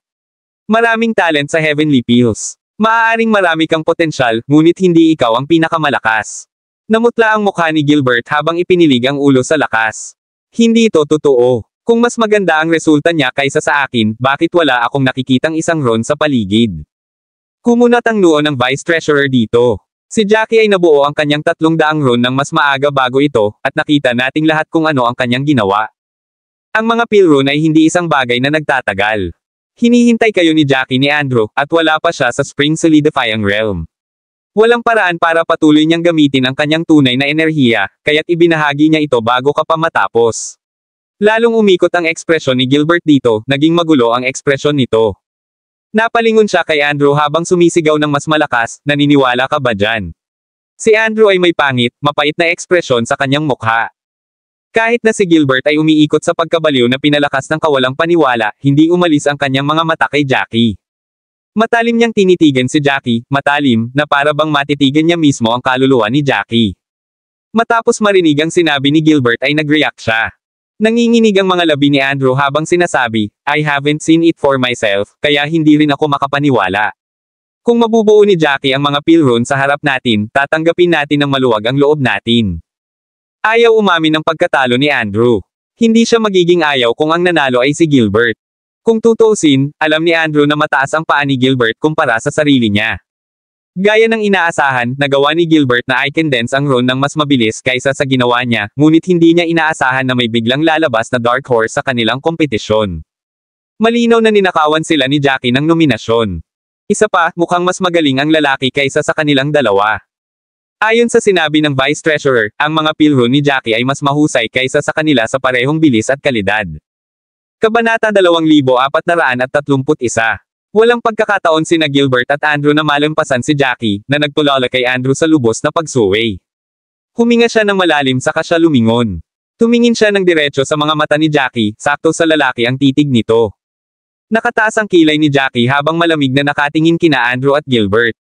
Maraming talent sa Heavenly Pills. Maaaring marami kang potensyal, ngunit hindi ikaw ang pinakamalakas. Namutla ang mukha ni Gilbert habang ipinilig ang ulo sa lakas. Hindi ito totoo. Kung mas maganda ang resulta niya kaysa sa akin, bakit wala akong nakikitang isang Ron sa paligid? Kumunat ang noo ng Vice Treasurer dito. Si Jackie ay nabuo ang kanyang 300 Ron ng mas maaga bago ito, at nakita nating lahat kung ano ang kanyang ginawa. Ang mga pill Ron ay hindi isang bagay na nagtatagal. Hinihintay kayo ni Jackie ni Andrew, at wala pa siya sa Spring Solidifying Realm. Walang paraan para patuloy niyang gamitin ang kanyang tunay na enerhiya, kaya't ibinahagi niya ito bago ka pa matapos. Lalong umikot ang ekspresyon ni Gilbert dito, naging magulo ang ekspresyon nito. Napalingon siya kay Andrew habang sumisigaw ng mas malakas, naniniwala ka ba dyan? Si Andrew ay may pangit, mapait na ekspresyon sa kanyang mukha. Kahit na si Gilbert ay umiikot sa pagkabaliw na pinalakas ng kawalang paniwala, hindi umalis ang kanyang mga mata kay Jackie. Matalim niyang tinitigan si Jackie, matalim, na para bang matitigan niya mismo ang kaluluwa ni Jackie. Matapos marinig ang sinabi ni Gilbert ay nag-react siya. Nanginginig ang mga labi ni Andrew habang sinasabi, I haven't seen it for myself, kaya hindi rin ako makapaniwala. Kung mabubuo ni Jackie ang mga pill Ron sa harap natin, tatanggapin natin ng maluwag ang loob natin. Ayaw umamin ng pagkatalo ni Andrew. Hindi siya magiging ayaw kung ang nanalo ay si Gilbert. Kung tutuusin, alam ni Andrew na mataas ang paa ni Gilbert kumpara sa sarili niya. Gaya ng inaasahan, nagawa ni Gilbert na i-condense ang Ron ng mas mabilis kaysa sa ginawa niya, ngunit hindi niya inaasahan na may biglang lalabas na Dark Horse sa kanilang kompetisyon. Malinaw na ninakawan sila ni Jackie ng nominasyon. Isa pa, mukhang mas magaling ang lalaki kaysa sa kanilang dalawa. Ayon sa sinabi ng Vice Treasurer, ang mga pill Ron ni Jackie ay mas mahusay kaysa sa kanila sa parehong bilis at kalidad. Kabanata 2431. Walang pagkakataon sina Gilbert at Andrew na malampasan si Jackie, na nagtulala kay Andrew sa lubos na pagsuway. Huminga siya ng malalim saka siya lumingon. Tumingin siya ng diretso sa mga mata ni Jackie, sakto sa lalaki ang titig nito. Nakataas ang kilay ni Jackie habang malamig na nakatingin kina Andrew at Gilbert.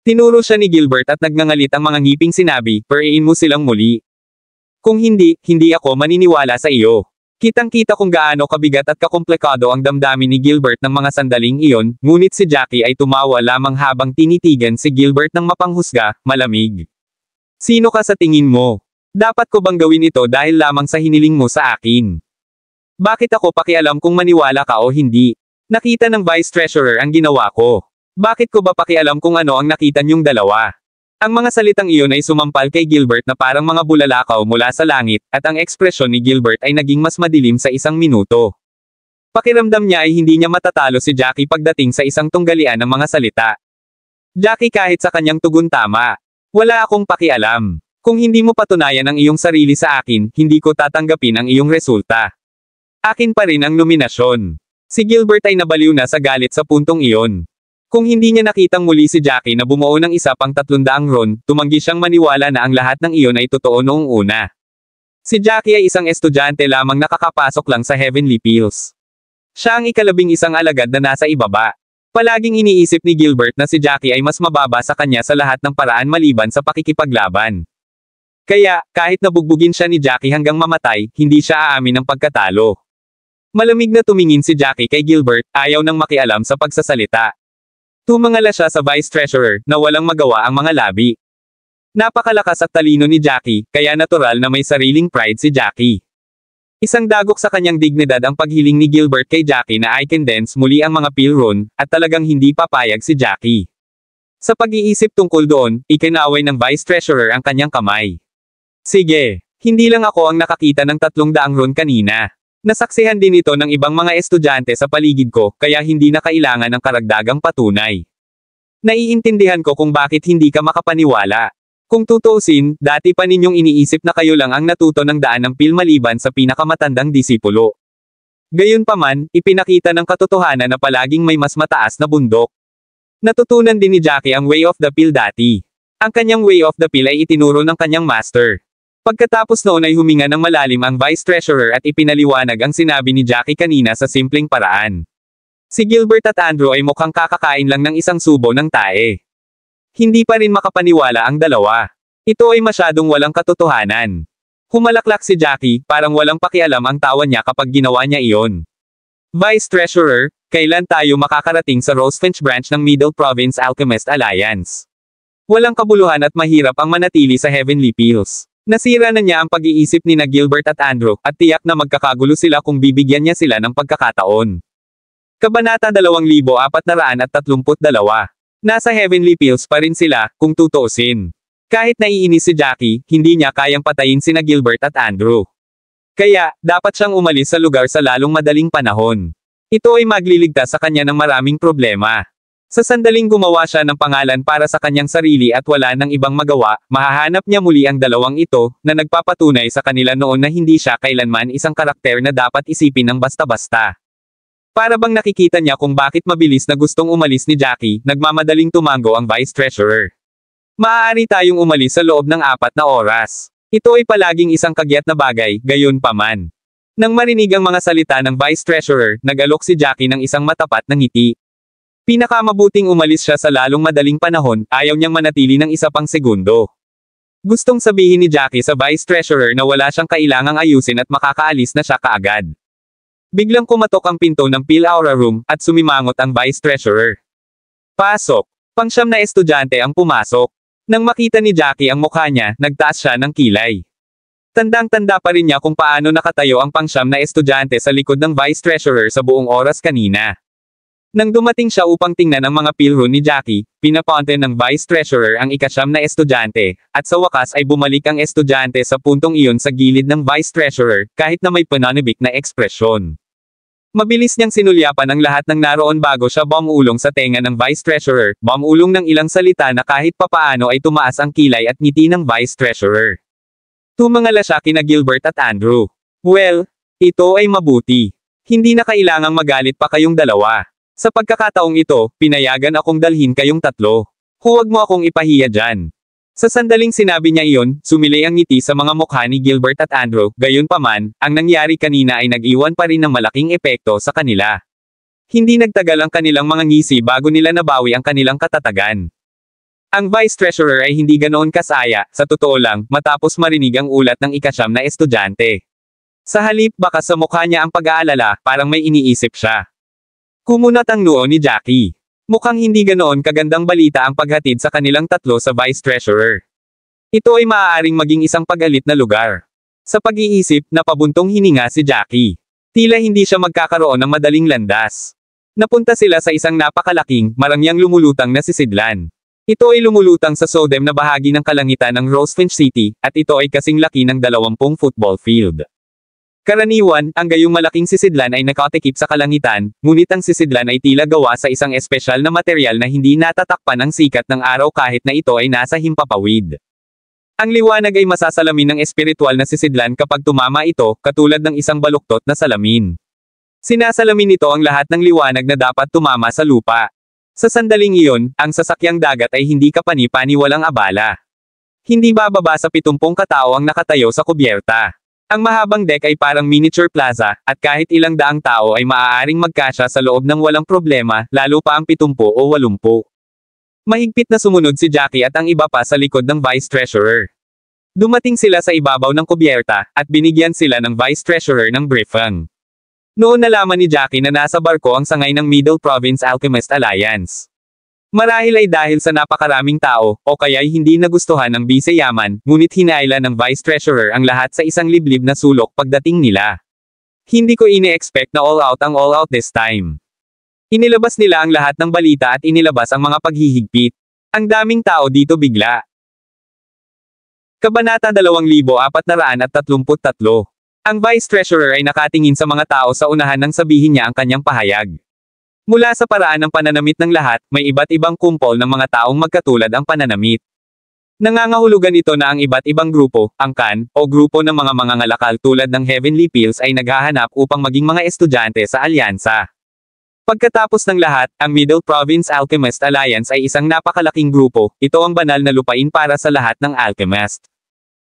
Tinuro siya ni Gilbert at nagngangalit ang mga ngiping sinabi, pariin mo silang muli. Kung hindi, hindi ako maniniwala sa iyo. Kitang-kita kung gaano kabigat at kakomplikado ang damdamin ni Gilbert ng mga sandaling iyon, ngunit si Jackie ay tumawa lamang habang tinitigan si Gilbert ng mapanghusga, malamig. Sino ka sa tingin mo? Dapat ko bang gawin ito dahil lamang sa hiniling mo sa akin? Bakit ako pakialam kung maniwala ka o hindi? Nakita ng Vice Treasurer ang ginawa ko. Bakit ko ba pakialam kung ano ang nakita niyong dalawa? Ang mga salitang iyon ay sumampal kay Gilbert na parang mga bulalakaw mula sa langit, at ang ekspresyon ni Gilbert ay naging mas madilim sa isang minuto. Pakiramdam niya ay hindi niya matatalo si Jackie pagdating sa isang tunggalian ng mga salita. Jackie, kahit sa kanyang tugon tama. Wala akong pakialam. Kung hindi mo patunayan ang iyong sarili sa akin, hindi ko tatanggapin ang iyong resulta. Akin pa rin ang nominasyon. Si Gilbert ay nabaliw na sa galit sa puntong iyon. Kung hindi niya nakitang muli si Jackie na bumuo ng isa pang 300 Ron, tumanggi siyang maniwala na ang lahat ng iyon ay totoo noong una. Si Jackie ay isang estudyante lamang nakakapasok lang sa Heavenly Pills. Siya ang ika-11 alagad na nasa ibaba. Palaging iniisip ni Gilbert na si Jackie ay mas mababa sa kanya sa lahat ng paraan maliban sa pakikipaglaban. Kaya, kahit nabugbugin siya ni Jackie hanggang mamatay, hindi siya aamin ng pagkatalo. Malamig na tumingin si Jackie kay Gilbert, ayaw nang makialam sa pagsasalita. Tumangala siya sa Vice Treasurer, na walang magawa ang mga labi. Napakalakas at talino ni Jackie, kaya natural na may sariling pride si Jackie. Isang dagok sa kanyang dignidad ang paghiling ni Gilbert kay Jackie na i-condense muli ang mga pill Ron, at talagang hindi papayag si Jackie. Sa pag-iisip tungkol doon, ikinaway ng Vice Treasurer ang kanyang kamay. Sige, hindi lang ako ang nakakita ng 300 Ron kanina. Nasaksihan din ito ng ibang mga estudyante sa paligid ko, kaya hindi na kailangan ng karagdagang patunay. Naiintindihan ko kung bakit hindi ka makapaniwala. Kung tutuusin, dati pa ninyong iniisip na kayo lang ang natuto ng daan ng pil maliban sa pinakamatandang disipulo. Gayunpaman, ipinakita ng katotohanan na palaging may mas mataas na bundok. Natutunan din ni Jackie ang way of the pill dati. Ang kanyang way of the pill ay itinuro ng kanyang master. Pagkatapos noon ay huminga ng malalim ang Vice Treasurer at ipinaliwanag ang sinabi ni Jackie kanina sa simpleng paraan. Si Gilbert at Andrew ay mukhang kakakain lang ng isang subo ng tae. Hindi pa rin makapaniwala ang dalawa. Ito ay masyadong walang katotohanan. Humalaklak si Jackie, parang walang pakialam ang tawa niya kapag ginawa niya iyon. Vice Treasurer, kailan tayo makakarating sa Rosefinch branch ng Middle Province Alchemist Alliance? Walang kabuluhan at mahirap ang manatili sa Heavenly Pills. Nasira na niya ang pag-iisip ni na Gilbert at Andrew, at tiyak na magkakagulo sila kung bibigyan niya sila ng pagkakataon. Kabanata 2432. Nasa Heavenly Pills pa rin sila, kung tutuusin. Kahit naiinis si Jackie, hindi niya kayang patayin sina Gilbert at Andrew. Kaya, dapat siyang umalis sa lugar sa lalong madaling panahon. Ito ay magliligtas sa kanya ng maraming problema. Sa sandaling gumawa siya ng pangalan para sa kanyang sarili at wala nang ibang magawa, mahahanap niya muli ang dalawang ito, na nagpapatunay sa kanila noon na hindi siya kailanman isang karakter na dapat isipin ng basta-basta. Para bang nakikita niya kung bakit mabilis na gustong umalis ni Jackie, nagmamadaling tumango ang Vice Treasurer. Maaari tayong umalis sa loob ng 4 na oras. Ito ay palaging isang kagyat na bagay, gayon pa man. Nang marinig ang mga salita ng Vice Treasurer, nag-alok si Jackie ng isang matapat na ngiti. Pinakamabuting umalis siya sa lalong madaling panahon, ayaw niyang manatili ng isa pang segundo. Gustong sabihin ni Jackie sa Vice Treasurer na wala siyang kailangang ayusin at makakaalis na siya kaagad. Biglang kumatok ang pinto ng Pill Aura Room, at sumimangot ang Vice Treasurer. Pasok! Pang-siyam na estudyante ang pumasok. Nang makita ni Jackie ang mukha niya, nagtaas siya ng kilay. Tandang-tanda pa rin niya kung paano nakatayo ang pang-siyam na estudyante sa likod ng Vice Treasurer sa buong oras kanina. Nang dumating siya upang tingnan ang mga pilro ni Jackie, pinaponte ng Vice Treasurer ang ika-siyam na estudyante, at sa wakas ay bumalik ang estudyante sa puntong iyon sa gilid ng Vice Treasurer, kahit na may pananabik na ekspresyon. Mabilis niyang sinulyapan ang lahat ng naroon bago siya bumulong sa tenga ng Vice Treasurer, bumulong ng ilang salita na kahit papaano ay tumaas ang kilay at ngiti ng Vice Treasurer. Tumangala siya kina Gilbert at Andrew. Well, ito ay mabuti. Hindi na kailangang magalit pa kayong dalawa. Sa pagkakataong ito, pinayagan akong dalhin kayong tatlo. Huwag mo akong ipahiya dyan. Sa sandaling sinabi niya iyon, sumilay ang ngiti sa mga mukha ni Gilbert at Andrew, gayunpaman, ang nangyari kanina ay nag-iwan pa rin ng malaking epekto sa kanila. Hindi nagtagal ang kanilang mga ngisi bago nila nabawi ang kanilang katatagan. Ang Vice Treasurer ay hindi ganoon kasaya, sa totoo lang, matapos marinig ang ulat ng ika-siyam na estudyante. Sa halip baka sa mukha niya ang pag-aalala, parang may iniisip siya. Kumunat ang noo ni Jackie. Mukhang hindi ganoon kagandang balita ang paghatid sa kanilang tatlo sa Vice Treasurer. Ito ay maaaring maging isang pag-alit na lugar. Sa pag-iisip, napabuntong hininga si Jackie. Tila hindi siya magkakaroon ng madaling landas. Napunta sila sa isang napakalaking, marangyang lumulutang na sisidlan. Ito ay lumulutang sa sodem na bahagi ng kalangitan ng Rosefinch City, at ito ay kasing laki ng 20 football field. Karaniwan, ang gayong malaking sisidlan ay nakatikip sa kalangitan, ngunit ang sisidlan ay tila gawa sa isang espesyal na material na hindi natatakpan ng sikat ng araw kahit na ito ay nasa himpapawid. Ang liwanag ay masasalamin ng espiritual na sisidlan kapag tumama ito, katulad ng isang baluktot na salamin. Sinasalamin nito ang lahat ng liwanag na dapat tumama sa lupa. Sa sandaling iyon, ang sasakyang dagat ay hindi kapani-pani walang abala. Hindi bababa sa 70 katao ang nakatayo sa kubyerta. Ang mahabang deck ay parang miniature plaza, at kahit ilang daang tao ay maaaring magkasya sa loob ng walang problema, lalo pa ang 70 o 80. Mahigpit na sumunod si Jackie at ang iba pa sa likod ng Vice Treasurer. Dumating sila sa ibabaw ng kubyerta, at binigyan sila ng Vice Treasurer ng briefing. Noon nalaman ni Jackie na nasa barko ang sangay ng Middle Province Alchemist Alliance. Marahil ay dahil sa napakaraming tao, o kaya'y hindi nagustuhan ng biseyaman, ngunit hinaila ng Vice Treasurer ang lahat sa isang liblib na sulok pagdating nila. Hindi ko ini-expect na all out ang all out this time. Inilabas nila ang lahat ng balita at inilabas ang mga paghihigpit. Ang daming tao dito bigla. Kabanata 2433. Ang Vice Treasurer ay nakatingin sa mga tao sa unahan nang sabihin niya ang kanyang pahayag. Mula sa paraan ng pananamit ng lahat, may iba't ibang kumpol ng mga taong magkatulad ang pananamit. Nangangahulugan ito na ang iba't ibang grupo, angkan, o grupo ng mga mangangalakal tulad ng Heavenly Pills ay naghahanap upang maging mga estudyante sa alyansa. Pagkatapos ng lahat, ang Middle Province Alchemist Alliance ay isang napakalaking grupo, ito ang banal na lupain para sa lahat ng alchemist.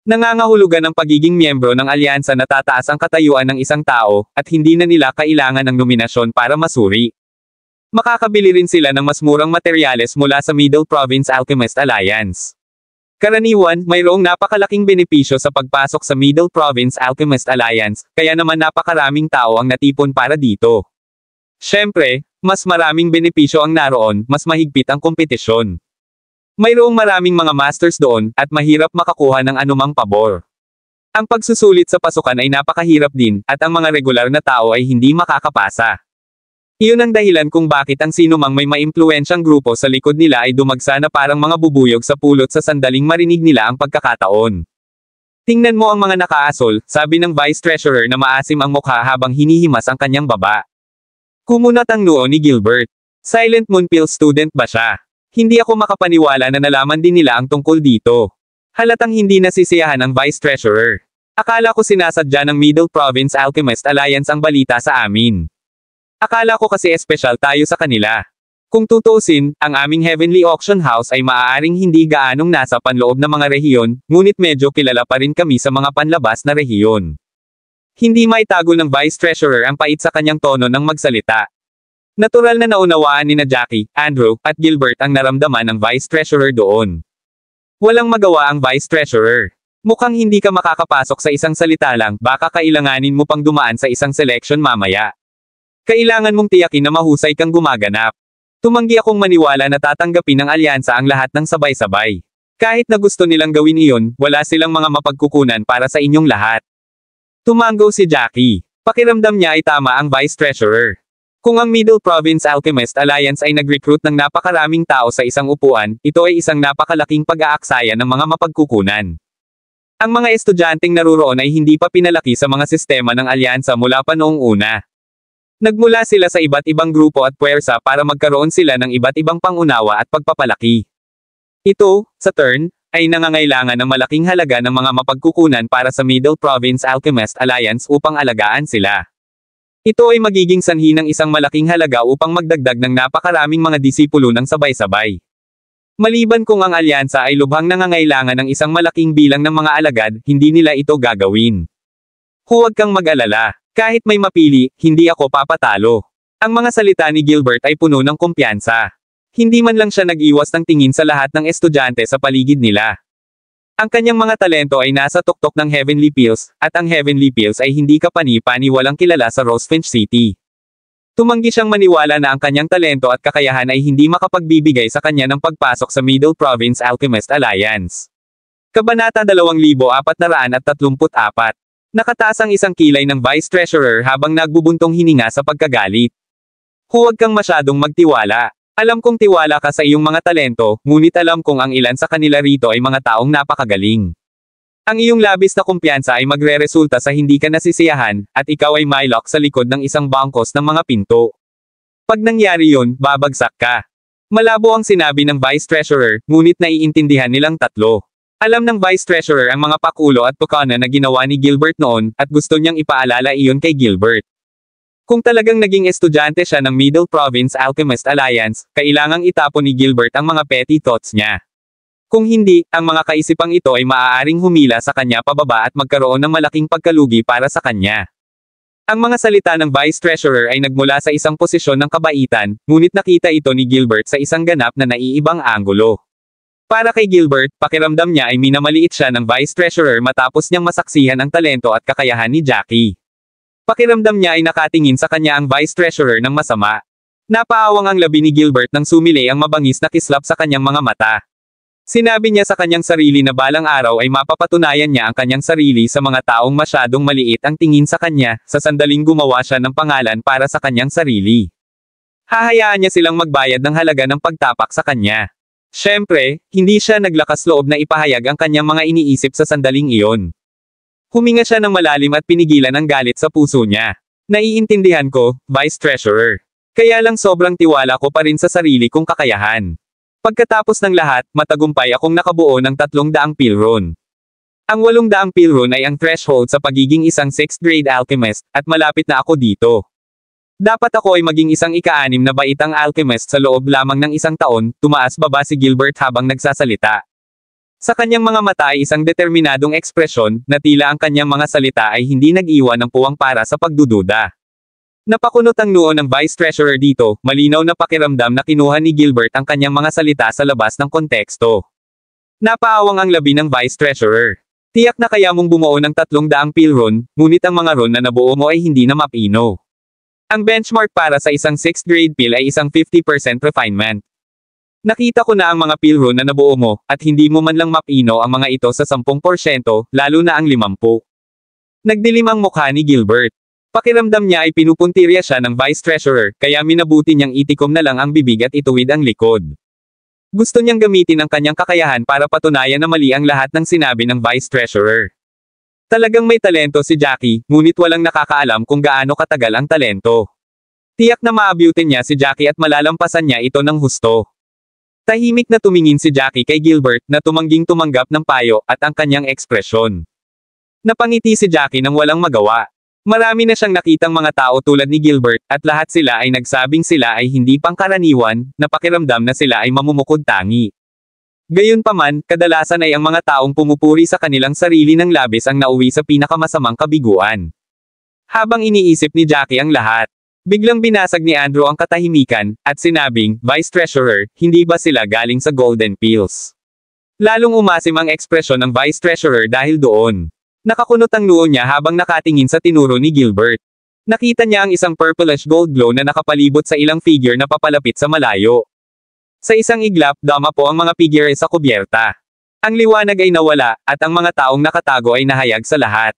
Nangangahulugan ng pagiging miyembro ng alyansa na tataas ang katayuan ng isang tao, at hindi na nila kailangan ng nominasyon para masuri. Makakabili rin sila ng mas murang materyales mula sa Middle Province Alchemist Alliance. Karaniwan, mayroong napakalaking benepisyo sa pagpasok sa Middle Province Alchemist Alliance, kaya naman napakaraming tao ang natipon para dito. Siyempre, mas maraming benepisyo ang naroon, mas mahigpit ang kompetisyon. Mayroong maraming mga masters doon, at mahirap makakuha ng anumang pabor. Ang pagsusulit sa pasukan ay napakahirap din, at ang mga regular na tao ay hindi makakapasa. Iyon ang dahilan kung bakit ang sinumang may maimpluwensyang grupo sa likod nila ay dumagsa na parang mga bubuyog sa pulot sa sandaling marinig nila ang pagkakataon. Tingnan mo ang mga nakaasol, sabi ng Vice Treasurer na maasim ang mukha habang hinihimas ang kanyang baba. Kumunat ang noo ni Gilbert. Silent Moonpill student ba siya? Hindi ako makapaniwala na nalaman din nila ang tungkol dito. Halatang hindi nasisiyahan ang Vice Treasurer. Akala ko sinasadya ng Middle Province Alchemist Alliance ang balita sa amin. Akala ko kasi espesyal tayo sa kanila. Kung tutuusin, ang aming Heavenly Auction House ay maaaring hindi gaanong nasa panloob ng mga rehiyon, ngunit medyo kilala pa rin kami sa mga panlabas na rehiyon. Hindi maitago ng Vice Treasurer ang pait sa kanyang tono ng magsalita. Natural na naunawaan ni Jackie, Andrew, at Gilbert ang naramdaman ng Vice Treasurer doon. Walang magawa ang Vice Treasurer. Mukhang hindi ka makakapasok sa isang salita lang, baka kailanganin mo pang dumaan sa isang selection mamaya. Kailangan mong tiyakin na mahusay kang gumaganap. Tumanggi akong maniwala na tatanggapin ng alyansa ang lahat ng sabay-sabay. Kahit na gusto nilang gawin iyon, wala silang mga mapagkukunan para sa inyong lahat. Tumango si Jackie. Pakiramdam niya ay tama ang Vice Treasurer. Kung ang Middle Province Alchemist Alliance ay nag-recruit ng napakaraming tao sa isang upuan, ito ay isang napakalaking pag-aaksaya ng mga mapagkukunan. Ang mga estudyanteng naruroon ay hindi pa pinalaki sa mga sistema ng alyansa mula pa noong una. Nagmula sila sa iba't ibang grupo at puwersa para magkaroon sila ng iba't ibang pangunawa at pagpapalaki. Ito, sa turn, ay nangangailangan ng malaking halaga ng mga mapagkukunan para sa Middle Province Alchemist Alliance upang alagaan sila. Ito ay magiging sanhi ng isang malaking halaga upang magdagdag ng napakaraming mga disipulo ng sabay-sabay. Maliban kung ang alyansa ay lubhang nangangailangan ng isang malaking bilang ng mga alagad, hindi nila ito gagawin. Huwag kang mag-alala. Kahit may mapili, hindi ako papatalo. Ang mga salita ni Gilbert ay puno ng kumpiyansa. Hindi man lang siya nag-iwas ng tingin sa lahat ng estudyante sa paligid nila. Ang kanyang mga talento ay nasa tuktok ng Heavenly Pills, at ang Heavenly Pills ay hindi kapani-pani walang kilala sa Rosefinch City. Tumanggi siyang maniwala na ang kanyang talento at kakayahan ay hindi makapagbibigay sa kanya ng pagpasok sa Middle Province Alchemist Alliance. Kabanata 2434. Nakataas ang isang kilay ng Vice Treasurer habang nagbubuntong hininga sa pagkagalit. Huwag kang masyadong magtiwala. Alam kong tiwala ka sa iyong mga talento, ngunit alam kong ang ilan sa kanila rito ay mga taong napakagaling. Ang iyong labis na kumpiyansa ay magre-resulta sa hindi ka nasisiyahan, at ikaw ay mailok sa likod ng isang bangkos ng mga pinto. Pag nangyari yun, babagsak ka. Malabo ang sinabi ng Vice Treasurer, ngunit naiintindihan nilang tatlo. Alam ng Vice Treasurer ang mga pakulo at tukana na ginawa ni Gilbert noon, at gusto niyang ipaalala iyon kay Gilbert. Kung talagang naging estudyante siya ng Middle Province Alchemist Alliance, kailangang itapon ni Gilbert ang mga petty thoughts niya. Kung hindi, ang mga kaisipang ito ay maaaring humila sa kanya pababa at magkaroon ng malaking pagkalugi para sa kanya. Ang mga salita ng Vice Treasurer ay nagmula sa isang posisyon ng kabaitan, ngunit nakita ito ni Gilbert sa isang ganap na naiibang anggulo. Para kay Gilbert, pakiramdam niya ay minamaliit siya ng Vice Treasurer matapos niyang masaksihan ang talento at kakayahan ni Jackie. Pakiramdam niya ay nakatingin sa kanya ang Vice Treasurer ng masama. Napaawang ang labi ni Gilbert nang sumili ang mabangis na kislap sa kanyang mga mata. Sinabi niya sa kanyang sarili na balang araw ay mapapatunayan niya ang kanyang sarili sa mga taong masyadong maliit ang tingin sa kanya, sa sandaling gumawa siya ng pangalan para sa kanyang sarili. Hahayaan niya silang magbayad ng halaga ng pagtapak sa kanya. Siyempre, hindi siya naglakas loob na ipahayag ang kanyang mga iniisip sa sandaling iyon. Huminga siya ng malalim at pinigilan ang galit sa puso niya. Naiintindihan ko, Vice Treasurer. Kaya lang sobrang tiwala ko pa rin sa sarili kong kakayahan. Pagkatapos ng lahat, matagumpay akong nakabuo ng 300 pilron. Ang 800 pilron ay ang threshold sa pagiging isang 6th grade alchemist, at malapit na ako dito. Dapat ako ay maging isang ika-6 na baitang alchemist sa loob lamang ng isang taon, tumaas-baba si Gilbert habang nagsasalita. Sa kanyang mga mata ay isang determinadong ekspresyon, na tila ang kanyang mga salita ay hindi nag-iwan ng puwang para sa pagdududa. Napakunot ang noo ng Vice Treasurer dito, malinaw na pakiramdam na kinuha ni Gilbert ang kanyang mga salita sa labas ng konteksto. Napaawang ang labi ng Vice Treasurer. Tiyak na kaya mong bumuo ng 300 pilron, ngunit ang mga ron na nabuo mo ay hindi na mapino. Ang benchmark para sa isang 6th grade pill ay isang 50% refinement. Nakita ko na ang mga pilron na nabuo mo, at hindi mo man lang mapino ang mga ito sa 10%, lalo na ang 50. Nagdilim ang mukha ni Gilbert. Pakiramdam niya ay pinupuntirya siya ng Vice Treasurer, kaya minabuti niyang itikom na lang ang bibig at ituwid ang likod. Gusto niyang gamitin ang kanyang kakayahan para patunayan na mali ang lahat ng sinabi ng Vice Treasurer. Talagang may talento si Jackie, ngunit walang nakakaalam kung gaano katagal ang talento. Tiyak na maabutin niya si Jackie at malalampasan niya ito ng husto. Tahimik na tumingin si Jackie kay Gilbert na tumangging tumanggap ng payo at ang kanyang ekspresyon. Napangiti si Jackie nang walang magawa. Marami na siyang nakitang mga tao tulad ni Gilbert, at lahat sila ay nagsabing sila ay hindi pangkaraniwan, na pakiramdam na sila ay mamumukod tangi. Gayunpaman, kadalasan ay ang mga taong pumupuri sa kanilang sarili ng labis ang nauwi sa pinakamasamang kabiguan. Habang iniisip ni Jackie ang lahat, biglang binasag ni Andrew ang katahimikan, at sinabing, Vice Treasurer, hindi ba sila galing sa Golden Pills? Lalong umasim ang ekspresyon ng Vice Treasurer dahil doon. Nakakunot ang noo niya habang nakatingin sa tinuro ni Gilbert. Nakita niya ang isang purplish gold glow na nakapalibot sa ilang figure na papalapit sa malayo. Sa isang iglap, dama po ang mga figure sa kubyerta. Ang liwanag ay nawala, at ang mga taong nakatago ay nahayag sa lahat.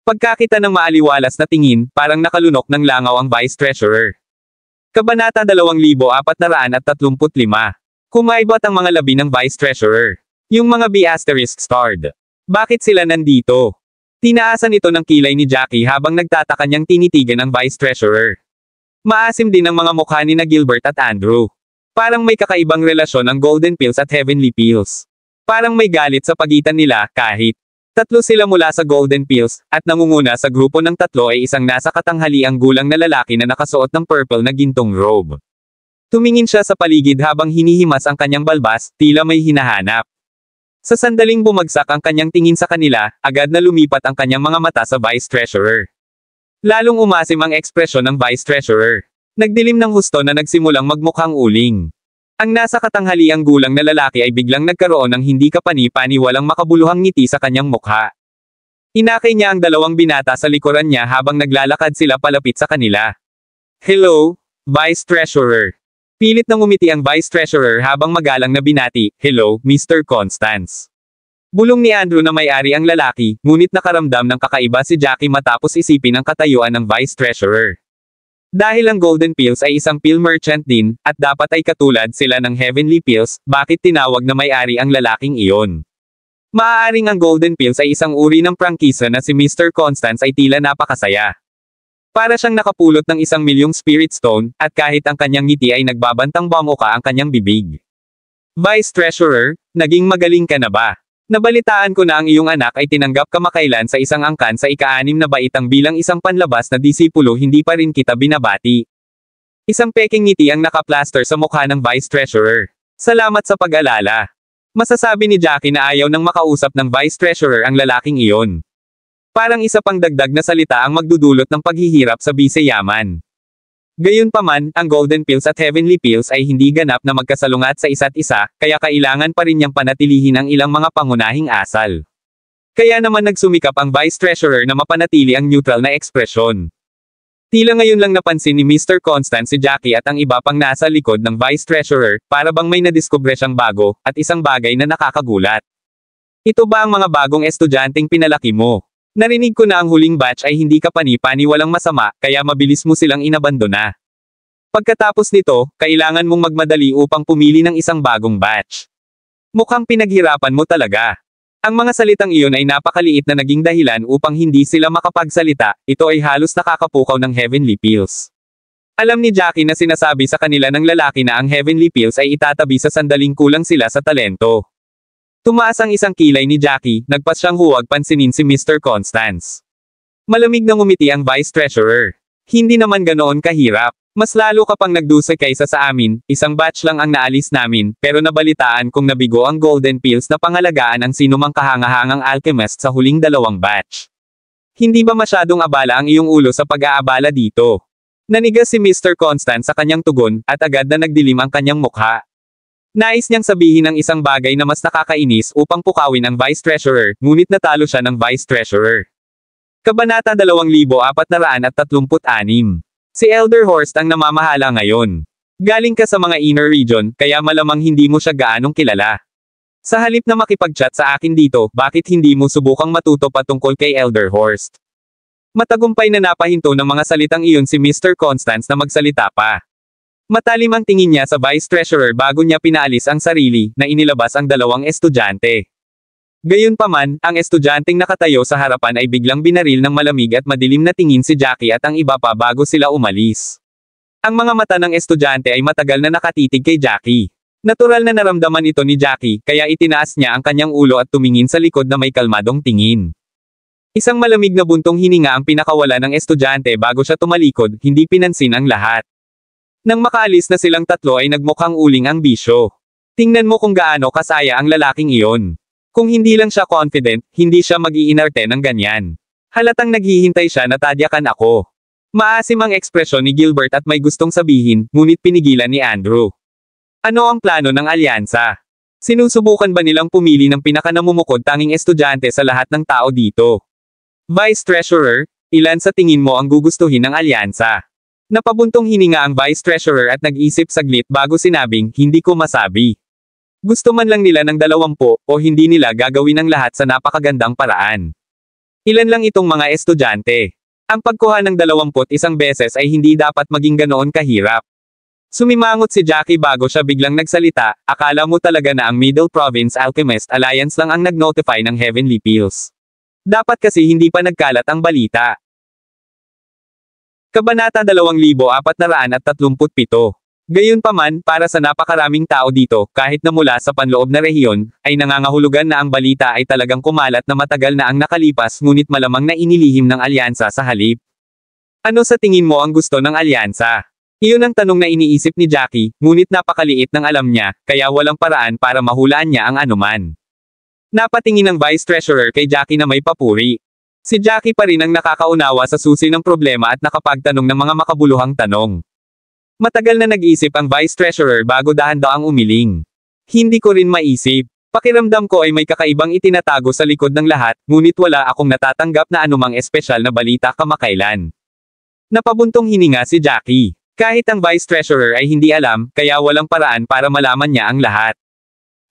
Pagkakita ng maaliwalas na tingin, parang nakalunok ng langaw ang Vice Treasurer. Kabanata 2435. Kumaibot ang mga labi ng Vice Treasurer. Yung mga B** starred. Bakit sila nandito? Tinaasan ito ng kilay ni Jackie habang nagtataka niyang tinitigan ang Vice Treasurer. Maasim din ang mga mukha ni na Gilbert at Andrew. Parang may kakaibang relasyon ang Golden Pills at Heavenly Pills. Parang may galit sa pagitan nila, kahit tatlo sila mula sa Golden Pills, at nangunguna sa grupo ng tatlo ay isang nasa katanghaliang gulang na lalaki na nakasuot ng purple na gintong robe. Tumingin siya sa paligid habang hinihimas ang kanyang balbas, tila may hinahanap. Sa sandaling bumagsak ang kanyang tingin sa kanila, agad na lumipat ang kanyang mga mata sa Vice Treasurer. Lalong umasim ang ekspresyon ng Vice Treasurer. Nagdilim ng husto na nagsimulang magmukhang uling. Ang nasa katanghaliang gulang na lalaki ay biglang nagkaroon ng hindi kapani-pani walang makabuluhang ngiti sa kanyang mukha. Inakay niya ang dalawang binata sa likuran niya habang naglalakad sila palapit sa kanila. Hello, Vice Treasurer. Pilit nang umiti ang Vice Treasurer habang magalang na binati, Hello, Mr. Constance. Bulong ni Andrew na may-ari ang lalaki, ngunit nakaramdam ng kakaiba si Jackie matapos isipin ang katayuan ng Vice Treasurer. Dahil ang Golden Pills ay isang pill merchant din, at dapat ay katulad sila ng Heavenly Pills, bakit tinawag na may-ari ang lalaking iyon? Maaaring ang Golden Pills ay isang uri ng prangkisa na si Mr. Constance ay tila napakasaya. Para siyang nakapulot ng 1,000,000 Spirit Stone, at kahit ang kanyang ngiti ay nagbabantang bamuka ang kanyang bibig. Vice Treasurer, naging magaling ka na ba? Nabalitaan ko na ang iyong anak ay tinanggap kamakailan sa isang angkan sa ika-6 na baitang bilang isang panlabas na disipulo, hindi pa rin kita binabati. Isang peking ngiti ang nakaplaster sa mukha ng Vice Treasurer. Salamat sa pag-alala. Masasabi ni Jackie na ayaw nang makausap ng Vice Treasurer ang lalaking iyon. Parang isa pang dagdag na salita ang magdudulot ng paghihirap sa biseyaman. Gayunpaman, ang Golden Pills at Heavenly Pills ay hindi ganap na magkasalungat sa isa't isa, kaya kailangan pa rin niyang panatilihin ang ilang mga pangunahing asal. Kaya naman nagsumikap ang Vice Treasurer na mapanatili ang neutral na ekspresyon. Tila ngayon lang napansin ni Mr. Constance si Jackie at ang iba pang nasa likod ng Vice Treasurer, para bang may nadiskubre siyang bago, at isang bagay na nakakagulat. Ito ba ang mga bagong estudyanteng pinalaki mo? Narinig ko na ang huling batch ay hindi kapani-pani walang masama, kaya mabilis mo silang inabandona. Pagkatapos nito, kailangan mong magmadali upang pumili ng isang bagong batch. Mukhang pinaghirapan mo talaga. Ang mga salitang iyon ay napakaliit na naging dahilan upang hindi sila makapagsalita, ito ay halos nakakapukaw ng Heavenly Pills. Alam ni Jackie na sinasabi sa kanila ng lalaki na ang Heavenly Pills ay itatabi sa sandaling kulang sila sa talento. Tumaas ang isang kilay ni Jackie, nagpas siyang huwag pansinin si Mr. Constance. Malamig na ngumiti ang Vice Treasurer. Hindi naman ganoon kahirap. Mas lalo ka pang nagdusay kaysa sa amin, isang batch lang ang naalis namin, pero nabalitaan kong nabigo ang Golden Pills na pangalagaan ang sinumang kahangahangang alchemist sa huling 2 batch. Hindi ba masyadong abala ang iyong ulo sa pag-aabala dito? Nanigas si Mr. Constance sa kanyang tugon, at agad na nagdilim ang kanyang mukha. Nais niyang sabihin ang isang bagay na mas nakakainis upang pukawin ang Vice Treasurer, ngunit natalo siya ng Vice Treasurer. Kabanata 2436. Si Elder Horst ang namamahala ngayon. Galing ka sa mga inner region, kaya malamang hindi mo siya gaanong kilala. Sa halip na makipag-chat sa akin dito, bakit hindi mo subukang matuto patungkol kay Elder Horst? Matagumpay na napahinto ng mga salitang iyon si Mr. Constance na magsalita pa. Matalim ang tingin niya sa Vice Treasurer bago niya pinaalis ang sarili, na inilabas ang 2 estudyante. Gayunpaman, ang estudyanteng nakatayo sa harapan ay biglang binaril ng malamig at madilim na tingin si Jackie at ang iba pa bago sila umalis. Ang mga mata ng estudyante ay matagal na nakatitig kay Jackie. Natural na naramdaman ito ni Jackie, kaya itinaas niya ang kanyang ulo at tumingin sa likod na may kalmadong tingin. Isang malamig na buntong hininga ang pinakawala ng estudyante bago siya tumalikod, hindi pinansin ang lahat. Nang makaalis na silang tatlo ay nagmukhang uling ang bisyo. Tingnan mo kung gaano kasaya ang lalaking iyon. Kung hindi lang siya confident, hindi siya mag-iinarte ng ganyan. Halatang naghihintay siya na tadyakan ako. Maasim ang ekspresyon ni Gilbert at may gustong sabihin, ngunit pinigilan ni Andrew. Ano ang plano ng alyansa? Sinusubukan ba nilang pumili ng pinakanamumukod tanging estudyante sa lahat ng tao dito? Vice Treasurer, ilan sa tingin mo ang gugustuhin ng alyansa? Napabuntong hininga ang Vice Treasurer at nag-isip saglit bago sinabing, hindi ko masabi. Gusto man lang nila ng 20 o hindi nila gagawin ang lahat sa napakagandang paraan. Ilan lang itong mga estudyante. Ang pagkuha ng 21 beses ay hindi dapat maging ganoon kahirap. Sumimangot si Jackie bago siya biglang nagsalita, akala mo talaga na ang Middle Province Alchemist Alliance lang ang nag-notify ng Heavenly Pills. Dapat kasi hindi pa nagkalat ang balita. Kabanata 2437. Gayunpaman, para sa napakaraming tao dito, kahit na mula sa panloob na rehiyon, ay nangangahulugan na ang balita ay talagang kumalat na matagal na ang nakalipas ngunit malamang na inilihim ng alyansa sa halip. Ano sa tingin mo ang gusto ng alyansa? Iyon ang tanong na iniisip ni Jackie, ngunit napakaliit ng alam niya, kaya walang paraan para mahulaan niya ang anuman. Napatingin ang Vice Treasurer kay Jackie na may papuri. Si Jackie pa rin ang nakakaunawa sa susi ng problema at nakapagtanong ng mga makabuluhang tanong. Matagal na nag-isip ang Vice Treasurer bago dahan-daang umiling. Hindi ko rin maisip. Pakiramdam ko ay may kakaibang itinatago sa likod ng lahat, ngunit wala akong natatanggap na anumang espesyal na balita kamakailan. Napabuntong hininga si Jackie. Kahit ang Vice Treasurer ay hindi alam, kaya walang paraan para malaman niya ang lahat.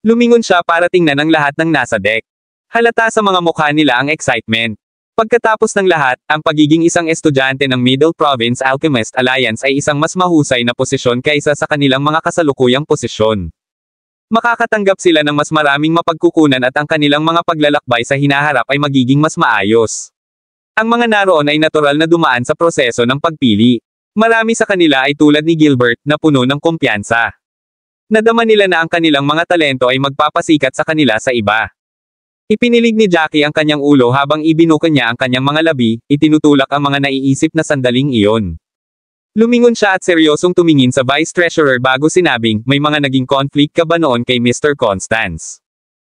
Lumingon siya para tingnan ang lahat ng nasa deck. Halata sa mga mukha nila ang excitement. Pagkatapos ng lahat, ang pagiging isang estudyante ng Middle Province Alchemist Alliance ay isang mas mahusay na posisyon kaysa sa kanilang mga kasalukuyang posisyon. Makakatanggap sila ng mas maraming mapagkukunan at ang kanilang mga paglalakbay sa hinaharap ay magiging mas maayos. Ang mga naroon ay natural na dumaan sa proseso ng pagpili. Marami sa kanila ay tulad ni Gilbert, na puno ng kumpiyansa. Nadama nila na ang kanilang mga talento ay magpapasikat sa kanila sa iba. Ipinilig ni Jackie ang kanyang ulo habang ibinuka niya ang kanyang mga labi, itinutulak ang mga naiisip na sandaling iyon. Lumingon siya at seryosong tumingin sa Vice Treasurer bago sinabing, may mga naging conflict ka ba noon kay Mr. Constance?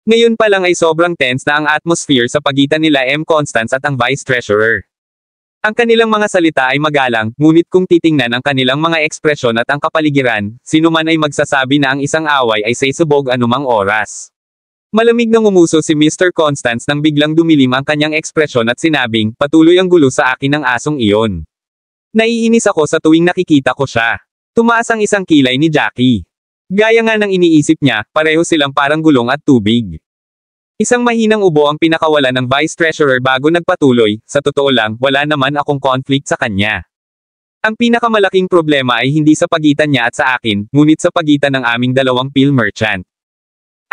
Ngayon pa lang ay sobrang tense na ang atmosphere sa pagitan nila Constance at ang Vice Treasurer. Ang kanilang mga salita ay magalang, ngunit kung titingnan ang kanilang mga ekspresyon at ang kapaligiran, sino man ay magsasabi na ang isang away ay saysubog anumang oras. Malamig na ngumuso si Mr. Constance nang biglang dumilim ang kanyang ekspresyon at sinabing, patuloy ang gulo sa akin ng asong iyon. Naiinis ako sa tuwing nakikita ko siya. Tumaas ang isang kilay ni Jackie. Gaya nga ng iniisip niya, pareho silang parang gulong at tubig. Isang mahinang ubo ang pinakawala ng Vice Treasurer bago nagpatuloy, sa totoo lang, wala naman akong conflict sa kanya. Ang pinakamalaking problema ay hindi sa pagitan niya at sa akin, ngunit sa pagitan ng aming 2 pill merchant.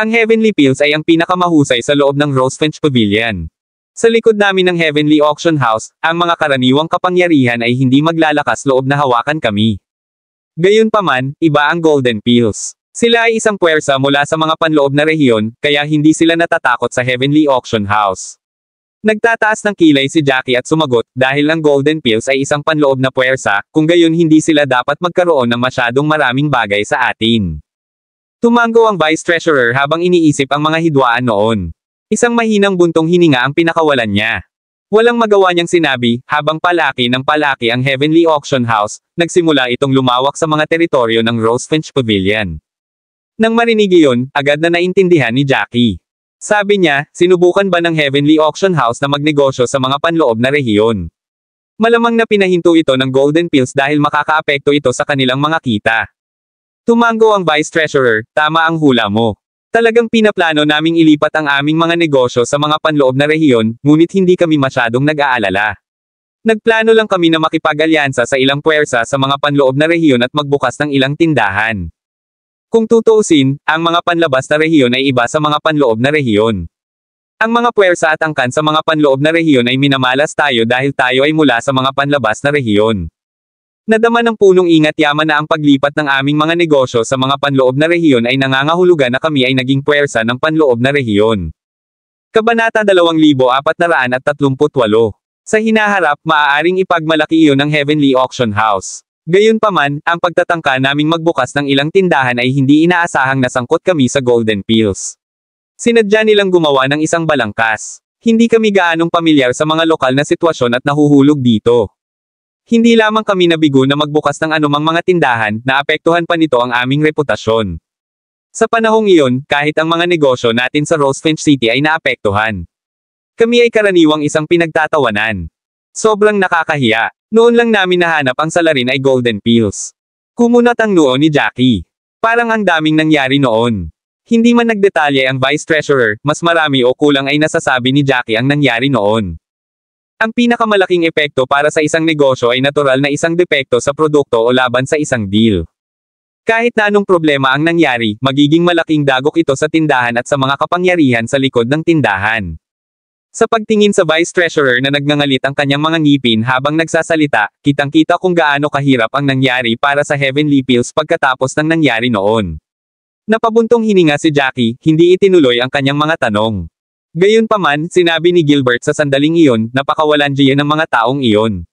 Ang Heavenly Pills ay ang pinakamahusay sa loob ng Rosefinch Pavilion. Sa likod namin ng Heavenly Auction House, ang mga karaniwang kapangyarihan ay hindi maglalakas loob na hawakan kami. Gayunpaman, iba ang Golden Pills. Sila ay isang puwersa mula sa mga panloob na rehiyon, kaya hindi sila natatakot sa Heavenly Auction House. Nagtataas ng kilay si Jackie at sumagot, dahil ang Golden Pills ay isang panloob na puwersa, kung gayon hindi sila dapat magkaroon ng masyadong maraming bagay sa atin. Tumango ang Vice Treasurer habang iniisip ang mga hidwaan noon. Isang mahinang buntong hininga ang pinakawalan niya. Walang magawa niyang sinabi, habang palaki ng palaki ang Heavenly Auction House, nagsimula itong lumawak sa mga teritoryo ng Rosefinch Pavilion. Nang marinig iyon, agad na naintindihan ni Jackie. Sabi niya, sinubukan ba ng Heavenly Auction House na magnegosyo sa mga panloob na rehiyon? Malamang na pinahinto ito ng Golden Pills dahil makakaapekto ito sa kanilang mga kita. Tumango ang Vice Treasurer, tama ang hula mo. Talagang pinaplano naming ilipat ang aming mga negosyo sa mga panloob na rehiyon, ngunit hindi kami masyadong nag-aalala. Nagplano lang kami na makipag-alyansa sa ilang puwersa sa mga panloob na rehiyon at magbukas ng ilang tindahan. Kung tutuusin, ang mga panlabas na rehiyon ay iba sa mga panloob na rehiyon. Ang mga puwersa at angkan sa mga panloob na rehiyon ay minamalas tayo dahil tayo ay mula sa mga panlabas na rehiyon. Nadama ng punong ingat yaman na ang paglipat ng aming mga negosyo sa mga panloob na rehiyon ay nangangahulugan na kami ay naging puwersa ng panloob na rehiyon. Kabanata 2438. Sa hinaharap, maaaring ipagmalaki iyon ng Heavenly Auction House. Gayunpaman, ang pagtatangka naming magbukas ng ilang tindahan ay hindi inaasahang nasangkot kami sa Golden Pills. Sinadya nilang gumawa ng isang balangkas. Hindi kami gaanong pamilyar sa mga lokal na sitwasyon at nahuhulog dito. Hindi lamang kami nabigo na magbukas ng anumang mga tindahan, naapektuhan pa nito ang aming reputasyon. Sa panahong iyon, kahit ang mga negosyo natin sa Rosefinch City ay naapektuhan. Kami ay karaniwang isang pinagtatawanan. Sobrang nakakahiya. Noon lang namin nahanap ang salarin ay Golden Pills. Kumunat ang noo ni Jackie. Parang ang daming nangyari noon. Hindi man nagdetalye ang Vice Treasurer, mas marami o kulang ay nasasabi ni Jackie ang nangyari noon. Ang pinakamalaking epekto para sa isang negosyo ay natural na isang depekto sa produkto o laban sa isang deal. Kahit na anong problema ang nangyari, magiging malaking dagok ito sa tindahan at sa mga kapangyarihan sa likod ng tindahan. Sa pagtingin sa Vice Treasurer na nagngangalit ang kanyang mga ngipin habang nagsasalita, kitang-kita kung gaano kahirap ang nangyari para sa Heavenly Pills pagkatapos ng nangyari noon. Napabuntong hininga si Jackie, hindi itinuloy ang kanyang mga tanong. Gayunpaman, sinabi ni Gilbert sa sandaling iyon, napakawalan diyan ng mga taong iyon.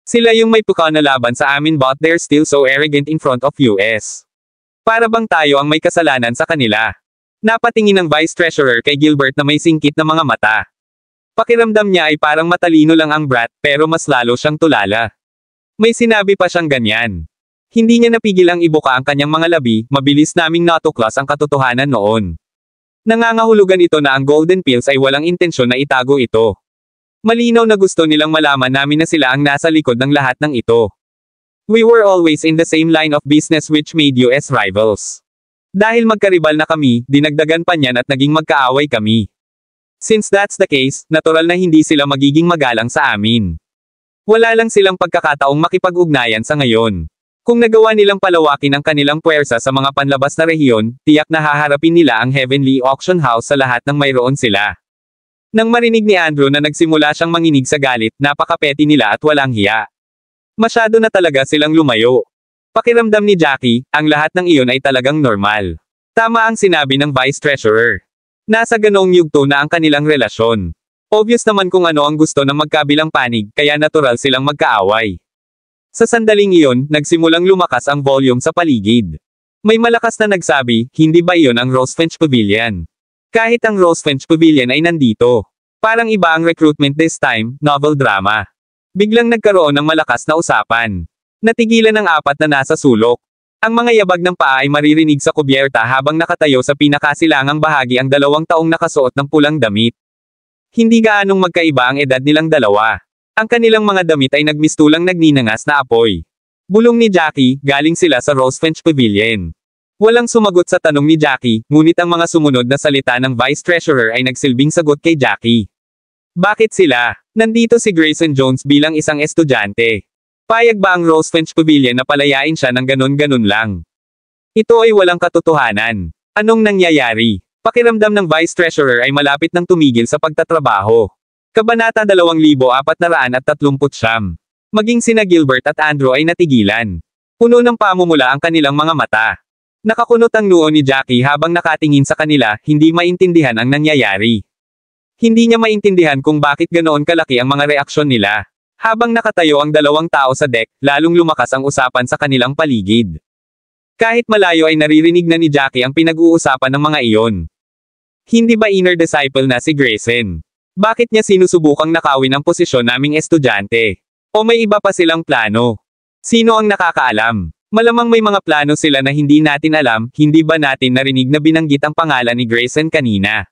Sila yung may pukaw na laban sa amin but they're still so arrogant in front of US. Para bang tayo ang may kasalanan sa kanila? Napatingin ng Vice Treasurer kay Gilbert na may singkit na mga mata. Pakiramdam niya ay parang matalino lang ang brat pero mas lalo siyang tulala. May sinabi pa siyang ganyan. Hindi niya napigil ang ibuka ang kanyang mga labi, mabilis naming natuklas ang katotohanan noon. Nangangahulugan ito na ang Golden Pills ay walang intensyon na itago ito. Malinaw na gusto nilang malaman namin na sila ang nasa likod ng lahat ng ito. We were always in the same line of business which made US rivals. Dahil magkaribal na kami, dinagdagan pa niyan at naging magkaaway kami. Since that's the case, natural na hindi sila magiging magalang sa amin. Wala lang silang pagkakataong makipag-ugnayan sa ngayon. Kung nagawa nilang palawakin ang kanilang puwersa sa mga panlabas na rehiyon, tiyak na haharapin nila ang Heavenly Auction House sa lahat ng mayroon sila. Nang marinig ni Andrew na nagsimula siyang manginig sa galit, napakapeti nila at walang hiya. Masyado na talaga silang lumayo. Pakiramdam ni Jackie, ang lahat ng iyon ay talagang normal. Tama ang sinabi ng Vice Treasurer. Nasa ganong yugto na ang kanilang relasyon. Obvious naman kung ano ang gusto ng magkabilang panig, kaya natural silang magkaaway. Sa sandaling iyon, nagsimulang lumakas ang volume sa paligid. May malakas na nagsabi, hindi ba iyon ang Rosefinch Pavilion? Kahit ang Rosefinch Pavilion ay nandito. Parang iba ang recruitment this time, novel drama. Biglang nagkaroon ng malakas na usapan. Natigilan ang apat na nasa sulok. Ang mga yabag ng paa ay maririnig sa kubyerta habang nakatayo sa pinakasilangang bahagi ang 2 taong nakasuot ng pulang damit. Hindi gaanong magkaiba ang edad nilang dalawa. Ang kanilang mga damit ay nagmistulang nagninangas na apoy. Bulong ni Jackie, galing sila sa Rosefinch Pavilion. Walang sumagot sa tanong ni Jackie, ngunit ang mga sumunod na salita ng Vice Treasurer ay nagsilbing sagot kay Jackie. Bakit sila? Nandito si Grayson Jones bilang isang estudyante. Payag ba ang Rosefinch Pavilion na palayain siya ng ganun-ganun lang? Ito ay walang katotohanan. Anong nangyayari? Pakiramdam ng Vice Treasurer ay malapit nang tumigil sa pagtatrabaho. Kabanata 2439. Maging sina Gilbert at Andrew ay natigilan. Puno ng pamumula ang kanilang mga mata. Nakakunot ang noo ni Jackie habang nakatingin sa kanila, hindi maintindihan ang nangyayari. Hindi niya maintindihan kung bakit ganoon kalaki ang mga reaksyon nila. Habang nakatayo ang dalawang tao sa deck, lalong lumakas ang usapan sa kanilang paligid. Kahit malayo ay naririnig na ni Jackie ang pinag-uusapan ng mga iyon. Hindi ba inner disciple na si Grayson? Bakit niya sinusubukang nakawin ang posisyon naming estudyante? O may iba pa silang plano? Sino ang nakakaalam? Malamang may mga plano sila na hindi natin alam, hindi ba natin narinig na binanggit ang pangalan ni Grayson kanina?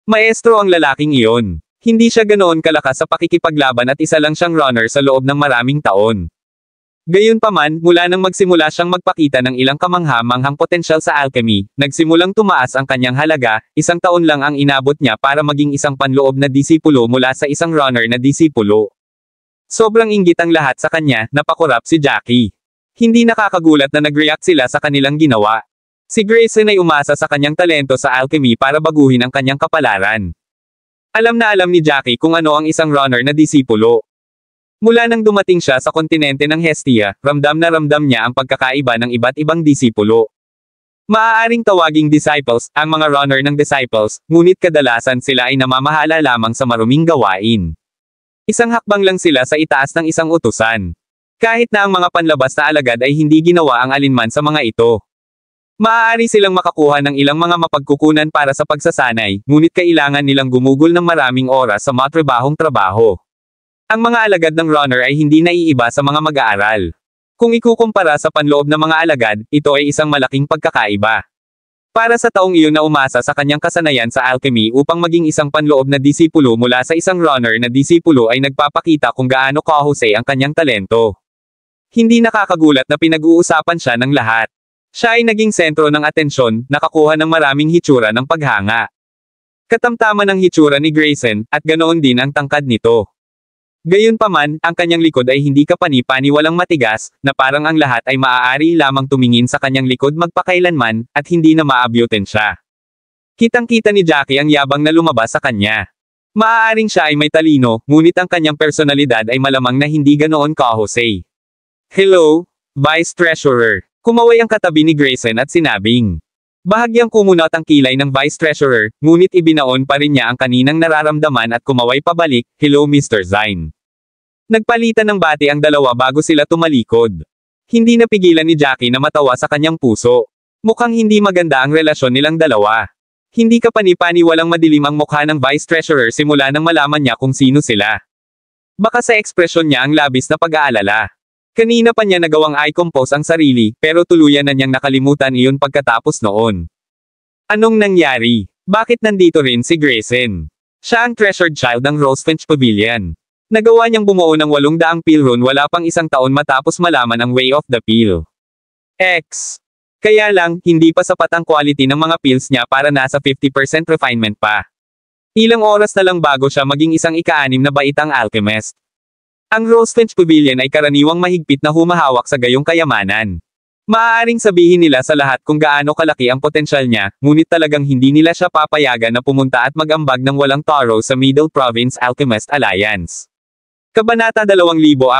Maestro ang lalaking iyon. Hindi siya ganoon kalakas sa pakikipaglaban at isa lang siyang runner sa loob ng maraming taon. Gayunpaman, mula nang magsimula siyang magpakita ng ilang kamangha-manghang potensyal sa alchemy, nagsimulang tumaas ang kanyang halaga, 1 taon lang ang inabot niya para maging isang panloob na disipulo mula sa isang runner na disipulo. Sobrang inggit ang lahat sa kanya, napakurap si Jackie. Hindi nakakagulat na nag-react sila sa kanilang ginawa. Si Grayson ay umasa sa kanyang talento sa alchemy para baguhin ang kanyang kapalaran. Alam na alam ni Jackie kung ano ang isang runner na disipulo. Mula nang dumating siya sa kontinente ng Hestia, ramdam na ramdam niya ang pagkakaiba ng iba't ibang disipulo. Maaaring tawaging disciples, ang mga runner ng disciples, ngunit kadalasan sila ay namamahala lamang sa maruming gawain. Isang hakbang lang sila sa itaas ng isang utusan. Kahit na ang mga panlabas na alagad ay hindi ginawa ang alinman sa mga ito. Maaari silang makakuha ng ilang mga mapagkukunan para sa pagsasanay, ngunit kailangan nilang gumugol ng maraming oras sa matrabahong trabaho. Ang mga alagad ng runner ay hindi naiiba sa mga mag-aaral. Kung ikukumpara sa panloob ng mga alagad, ito ay isang malaking pagkakaiba. Para sa taong iyon na umasa sa kanyang kasanayan sa alchemy upang maging isang panloob na disipulo mula sa isang runner na disipulo ay nagpapakita kung gaano kahusay ang kanyang talento. Hindi nakakagulat na pinag-uusapan siya ng lahat. Siya ay naging sentro ng atensyon, nakakuha ng maraming hitsura ng paghanga. Katamtaman ang hitsura ni Grayson, at ganoon din ang tangkad nito. Gayunpaman, ang kanyang likod ay hindi kapani-paniwalang matigas, na parang ang lahat ay maaari lamang tumingin sa kanyang likod magpakailanman, at hindi na maabyutin siya. Kitang-kita ni Jackie ang yabang na lumabas sa kanya. Maaaring siya ay may talino, ngunit ang kanyang personalidad ay malamang na hindi ganoon kahusay. Hello, Vice Treasurer. Kumaway ang katabi ni Grayson at sinabing. Bahagyang kumunot ang kilay ng Vice Treasurer, ngunit ibinaon pa rin niya ang kaninang nararamdaman at kumaway pabalik, Hello Mr. Zine. Nagpalitan ng bati ang dalawa bago sila tumalikod. Hindi napigilan ni Jackie na matawa sa kanyang puso. Mukhang hindi maganda ang relasyon nilang dalawa. Hindi kapani-paniwalang madilim ang mukha ng Vice Treasurer simula nang malaman niya kung sino sila. Baka sa ekspresyon niya ang labis na pag-aalala. Kanina pa niya nagawang i-compose ang sarili, pero tuluyan na niyang nakalimutan iyon pagkatapos noon. Anong nangyari? Bakit nandito rin si Grayson? Siya ang treasured child ng Rosefinch Pavilion. Nagawa niyang bumuo ng 800 pilrun wala pang 1 taon matapos malaman ang way of the pill. X. Kaya lang, hindi pa sapat ang quality ng mga pills niya para nasa 50% refinement pa. Ilang oras na lang bago siya maging isang ika-6 na baitang alchemist. Ang Rosefinch Pavilion ay karaniwang mahigpit na humahawak sa gayong kayamanan. Maaaring sabihin nila sa lahat kung gaano kalaki ang potensyal niya, ngunit talagang hindi nila siya papayagan na pumunta at mag-ambag ng walang taro sa Middle Province Alchemist Alliance. Kabanata 2440.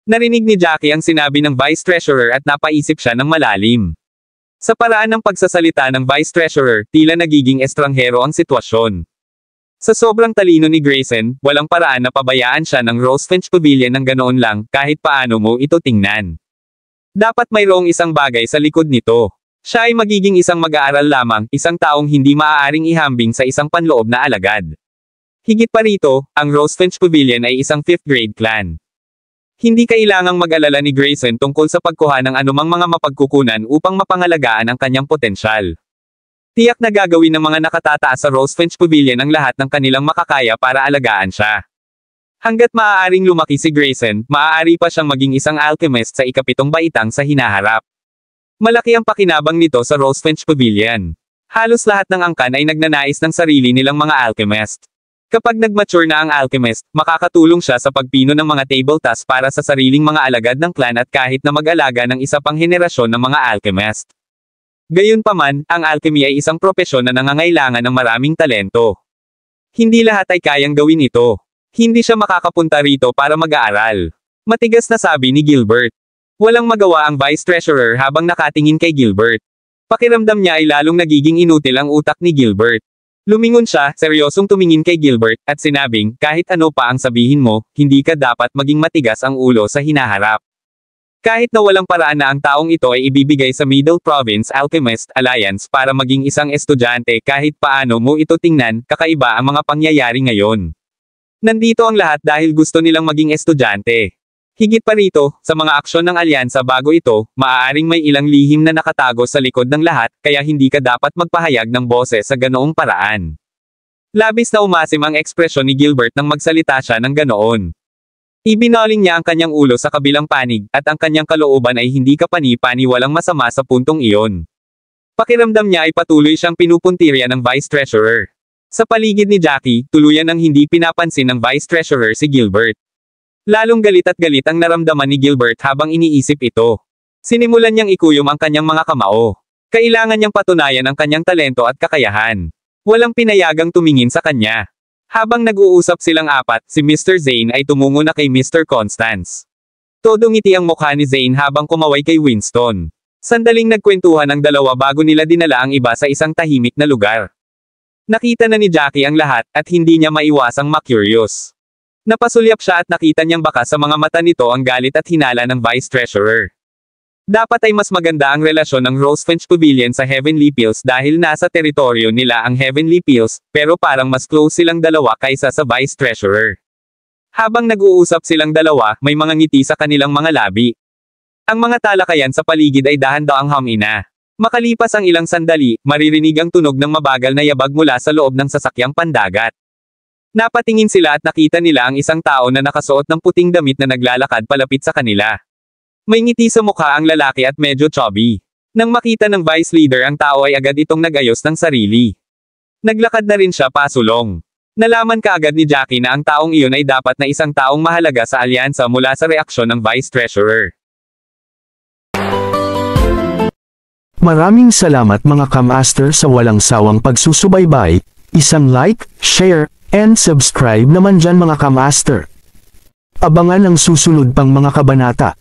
Narinig ni Jackie ang sinabi ng Vice Treasurer at napaisip siya ng malalim. Sa paraan ng pagsasalita ng Vice Treasurer, tila nagiging estranghero ang sitwasyon. Sa sobrang talino ni Grayson, walang paraan na pabayaan siya ng Rosefinch Pavilion ng ganoon lang, kahit paano mo ito tingnan. Dapat mayroong isang bagay sa likod nito. Siya ay magiging isang mag-aaral lamang, isang taong hindi maaaring ihambing sa isang panloob na alagad. Higit pa rito, ang Rosefinch Pavilion ay isang 5th grade clan. Hindi kailangang mag-alala ni Grayson tungkol sa pagkuha ng anumang mga mapagkukunan upang mapangalagaan ang kanyang potensyal. Tiyak na gagawin ng mga nakatataas sa Rosefinch Pavilion ang lahat ng kanilang makakaya para alagaan siya. Hanggat maaaring lumaki si Grayson, maaari pa siyang maging isang alchemist sa ika-7 baitang sa hinaharap. Malaki ang pakinabang nito sa Rosefinch Pavilion. Halos lahat ng angkan ay nagnanais ng sarili nilang mga alchemist. Kapag nag-mature na ang alchemist, makakatulong siya sa pagpino ng mga table tasks para sa sariling mga alagad ng clan at kahit na mag-alaga ng isa pang henerasyon ng mga alchemist. Gayunpaman, ang alchemy ay isang propesyon na nangangailangan ng maraming talento. Hindi lahat ay kayang gawin ito. Hindi siya makakapunta rito para mag-aaral. Matigas na sabi ni Gilbert. Walang magawa ang Vice Treasurer habang nakatingin kay Gilbert. Pakiramdam niya ay lalong nagiging inutil ang utak ni Gilbert. Lumingon siya, seryosong tumingin kay Gilbert, at sinabing, kahit ano pa ang sabihin mo, hindi ka dapat maging matigas ang ulo sa hinaharap. Kahit na walang paraan na ang taong ito ay ibibigay sa Middle Province Alchemist Alliance para maging isang estudyante kahit paano mo ito tingnan, kakaiba ang mga pangyayari ngayon. Nandito ang lahat dahil gusto nilang maging estudyante. Higit pa rito, sa mga aksyon ng alyansa bago ito, maaaring may ilang lihim na nakatago sa likod ng lahat, kaya hindi ka dapat magpahayag ng boses sa ganoong paraan. Labis na umasim ang ekspresyon ni Gilbert nang magsalita siya ng ganoon. Ibinaling niya ang kanyang ulo sa kabilang panig, at ang kanyang kalooban ay hindi kapani-pani walang masama sa puntong iyon. Pakiramdam niya ay patuloy siyang pinupuntirya ng Vice Treasurer. Sa paligid ni Jackie, tuluyan ng hindi pinapansin ng Vice Treasurer si Gilbert. Lalong galit at galit ang naramdaman ni Gilbert habang iniisip ito. Sinimulan niyang ikuyom ang kanyang mga kamao. Kailangan niyang patunayan ang kanyang talento at kakayahan. Walang pinayagang tumingin sa kanya. Habang nag-uusap silang apat, si Mr. Zane ay tumungo na kay Mr. Constance. Todo ngiti ang mukha ni Zane habang kumaway kay Winston. Sandaling nagkwentuhan ang dalawa bago nila dinala ang iba sa isang tahimik na lugar. Nakita na ni Jackie ang lahat, at hindi niya maiwasang ma-curious. Napasulyap siya at nakita niyang baka sa mga mata nito ang galit at hinala ng Vice Treasurer. Dapat ay mas maganda ang relasyon ng Rosefinch Pavilion sa Heavenly Pills dahil nasa teritoryo nila ang Heavenly Pills, pero parang mas close silang dalawa kaysa sa Vice Treasurer. Habang nag-uusap silang dalawa, may mga ngiti sa kanilang mga labi. Ang mga talakayan sa paligid ay dahan-daang hamina. Makalipas ang ilang sandali, maririnig ang tunog ng mabagal na yabag mula sa loob ng sasakyang pandagat. Napatingin sila at nakita nila ang isang tao na nakasuot ng puting damit na naglalakad palapit sa kanila. May ngiti sa mukha ang lalaki at medyo chubby. Nang makita ng vice leader ang tao ay agad itong nag-ayos ng sarili. Naglakad na rin siya pasulong. Nalaman kaagad ni Jackie na ang taong iyon ay dapat na isang taong mahalaga sa alyansa mula sa reaksyon ng vice treasurer. Maraming salamat mga kamaster sa walang sawang pagsusubaybay, isang like, share, and subscribe naman dyan mga kamaster. Abangan ang susunod pang mga kabanata.